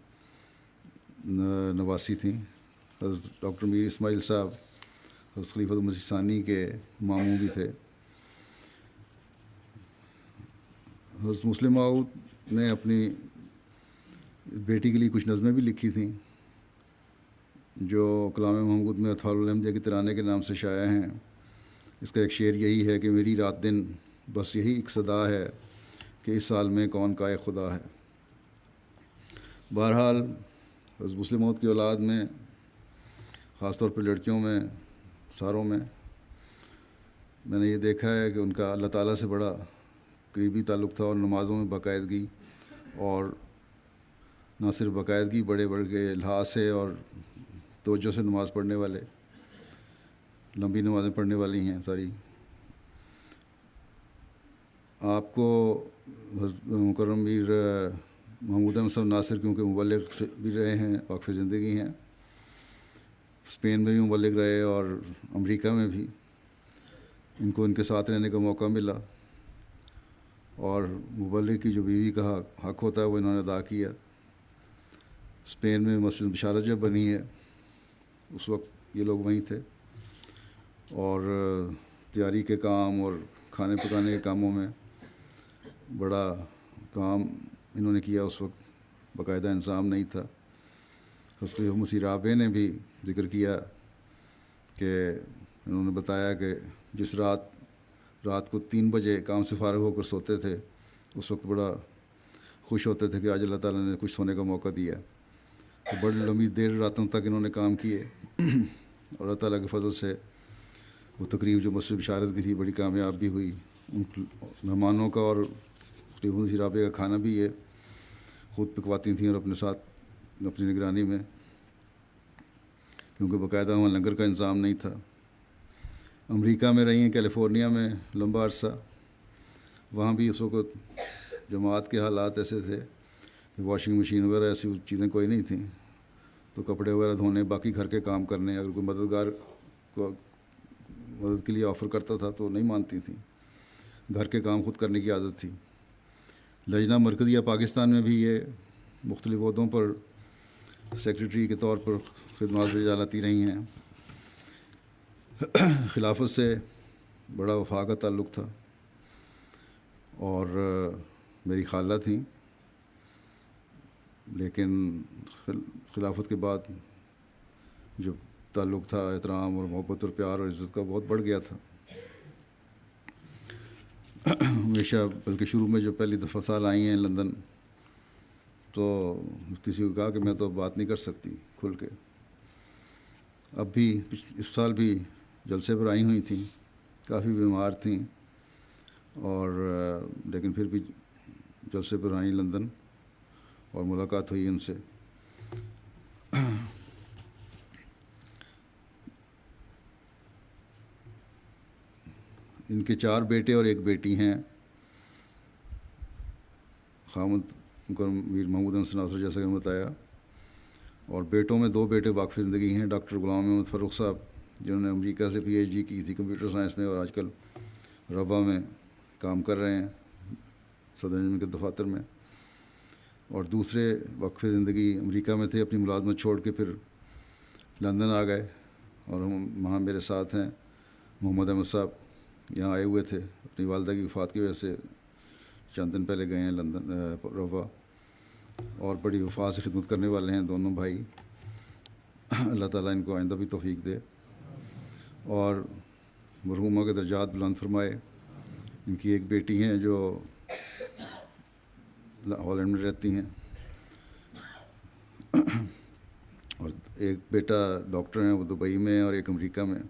نواسی تھیں۔ حضرت ڈاکٹر میر اسماعیل صاحب حضرت خلیفۃ مسیح ثانی کے ماموں بھی تھے۔ حضرت مسلم موعود نے اپنی بیٹی کے لیے کچھ نظمیں بھی لکھی تھیں، جو کلام محمود میں اطفال الحمدیہ کے ترانے کے نام سے شائع ہیں۔ اس کا ایک شعر یہی ہے کہ میری رات دن بس یہی ایک صدا ہے کہ اس سال میں کون کا ایک خدا ہے۔ بہرحال حضرت مسلم موعود کی اولاد میں، خاص طور پر لڑکیوں میں، ساروں میں نے یہ دیکھا ہے کہ ان کا اللہ تعالیٰ سے بڑا قریبی تعلق تھا، اور نمازوں میں باقاعدگی، اور نہ صرف باقاعدگی، بڑے بڑے لحاظ سے اور توجہ سے نماز پڑھنے والے، لمبی نمازیں پڑھنے والی ہیں ساری۔ آپ کو مکرم میر محمود احمد صاحب ناصر کیونکہ مبلغ بھی رہے ہیں، واقف زندگی ہیں، اسپین میں بھی مبلغ رہے اور امریکہ میں بھی، ان کو ان کے ساتھ رہنے کا موقع ملا، اور مبلغ کی جو بیوی کا حق ہوتا ہے وہ انہوں نے ادا کیا۔ اسپین میں مسجد بشارت جب بنی ہے اس وقت یہ لوگ وہیں تھے، اور تیاری کے کام اور کھانے پکانے کے کاموں میں بڑا کام انہوں نے کیا۔ اس وقت باقاعدہ انتظام نہیں تھا۔ حضرت مسیح رابع نے بھی ذکر کیا کہ انہوں نے بتایا کہ جس رات کو 3 بجے کام سے فارغ ہو کر سوتے تھے، اس وقت بڑا خوش ہوتے تھے کہ آج اللہ تعالیٰ نے کچھ سونے کا موقع دیا۔ تو بڑی لمبی دیر راتوں تک انہوں نے کام کیے، اور اللہ تعالیٰ کے فضل سے وہ تقریب جو مسجد بشارت کی تھی بڑی کامیاب بھی ہوئی۔ ان مہمانوں کا اور مسیح رابع کا کھانا بھی یہ خود پکواتی تھیں، اور اپنے ساتھ اپنی نگرانی میں، کیونکہ باقاعدہ وہاں لنگر کا انتظام نہیں تھا۔ امریکہ میں رہی ہیں، کیلیفورنیا میں لمبا عرصہ، وہاں بھی اس وقت جماعت کے حالات ایسے تھے کہ واشنگ مشین وغیرہ ایسی چیزیں کوئی نہیں تھیں، تو کپڑے وغیرہ دھونے، باقی گھر کے کام کرنے، اگر کوئی مددگار کو مدد کے لیے آفر کرتا تھا تو نہیں مانتی تھیں، گھر کے کام خود کرنے کی عادت تھی۔ لجنہ مرکزیہ پاکستان میں بھی یہ مختلف عہدوں پر سیکریٹری کے طور پر خدمات رجالاتی رہی ہیں۔ خلافت سے بڑا وفا کا تعلق تھا، اور میری خالہ تھیں، لیکن خلافت کے بعد جو تعلق تھا احترام اور محبت اور پیار اور عزت کا بہت بڑھ گیا تھا ہمیشہ۔ بلکہ شروع میں جو پہلی دفعہ سال آئی ہیں لندن، تو کسی کو کہا کہ میں تو بات نہیں کر سکتی کھل کے۔ اب بھی اس سال بھی جلسے پر آئی ہوئی تھیں، کافی بیمار تھیں، اور لیکن پھر بھی جلسے پر آئیں لندن، اور ملاقات ہوئی ان سے۔ ان کے 4 بیٹے اور 1 بیٹی ہیں۔ خامد مکرم میر محمود احمد ناصر جیسا کہ میں بتایا، اور بیٹوں میں 2 بیٹے واقف زندگی ہیں، ڈاکٹر غلام محمد فاروق صاحب جنہوں نے امریکہ سے پی ایچ ڈی کی تھی کمپیوٹر سائنس میں، اور آج کل ربا میں کام کر رہے ہیں صدر انجمن کے دفاتر میں، اور دوسرے وقف زندگی امریکہ میں تھے، اپنی ملازمت چھوڑ کے پھر لندن آ گئے، اور وہاں میرے ساتھ ہیں محمد احمد صاحب، یہاں آئے ہوئے تھے اپنی والدہ کی وفات کی وجہ سے، چند دن پہلے گئے ہیں لندن روا، اور بڑی وفا سے خدمت کرنے والے ہیں دونوں بھائی۔ اللہ تعالیٰ ان کو آئندہ بھی توفیق دے، اور مرحومہ کے درجات بلند فرمائے۔ ان کی 1 بیٹی ہیں جو ہالینڈ میں رہتی ہیں، اور 1 بیٹا ڈاکٹر ہیں، وہ دبئی میں، اور 1 امریکہ میں۔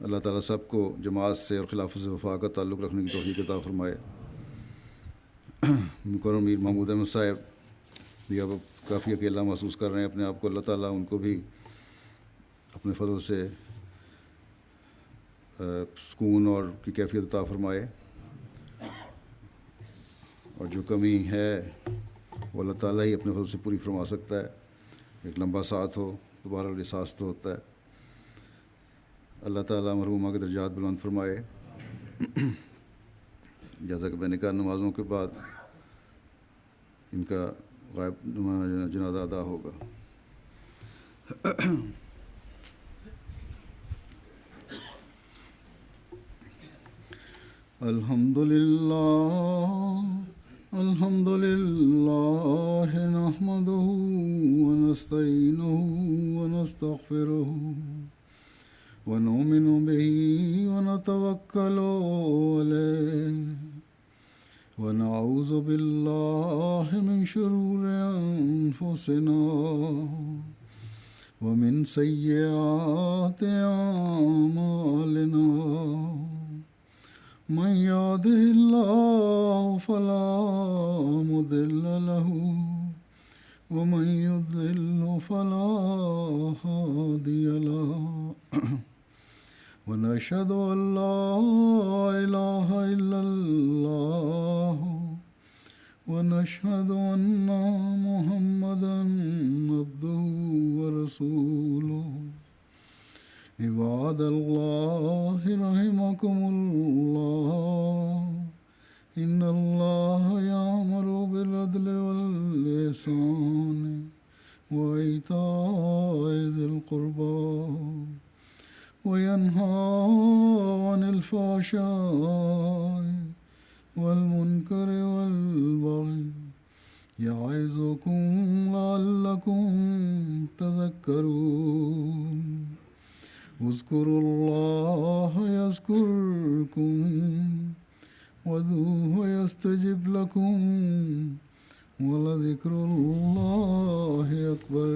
اللہ تعالیٰ سب کو جماعت سے اور خلافت سے وفا کا تعلق رکھنے کی توفیق عطا فرمائے۔ مکرم میر محمود احمد صاحب بھی اب کافی اکیلا محسوس کر رہے ہیں اپنے آپ کو، اللہ تعالیٰ ان کو بھی اپنے فضل سے سکون اور کی کیفیت عطا فرمائے، اور جو کمی ہے وہ اللہ تعالیٰ ہی اپنے فضل سے پوری فرما سکتا ہے۔ ایک لمبا ساتھ ہو دوبارہ احساس تو ہوتا ہے۔ اللہ تعالیٰ مرحومہ کے درجات بلند فرمائے۔ جیسا کہ میں نے کہا نمازوں کے بعد ان کا غائب جنازہ ادا ہوگا۔ الحمد للہ نحمده ونستعینه ونستغفره ونؤمن به ونتوکل علیہ ونعوذ باللہ من شرور انفسنا ومن سیئات اعمالنا من يهده الله فلا مضل له ومن يضلل فلا هادي له ونشهد أن لا إله إلا الله ونشهد أن محمدا عبده ورسوله عباد الله رحمكم الله إن الله يأمر بالعدل والإحسان وإيتاء ذي القربى وينهى عن الفحشاء والمنكر والبغي يعظكم لعلكم تذكرون اذكروا الله يذكركم وادعوه يستجب لكم ولذكر الله أكبر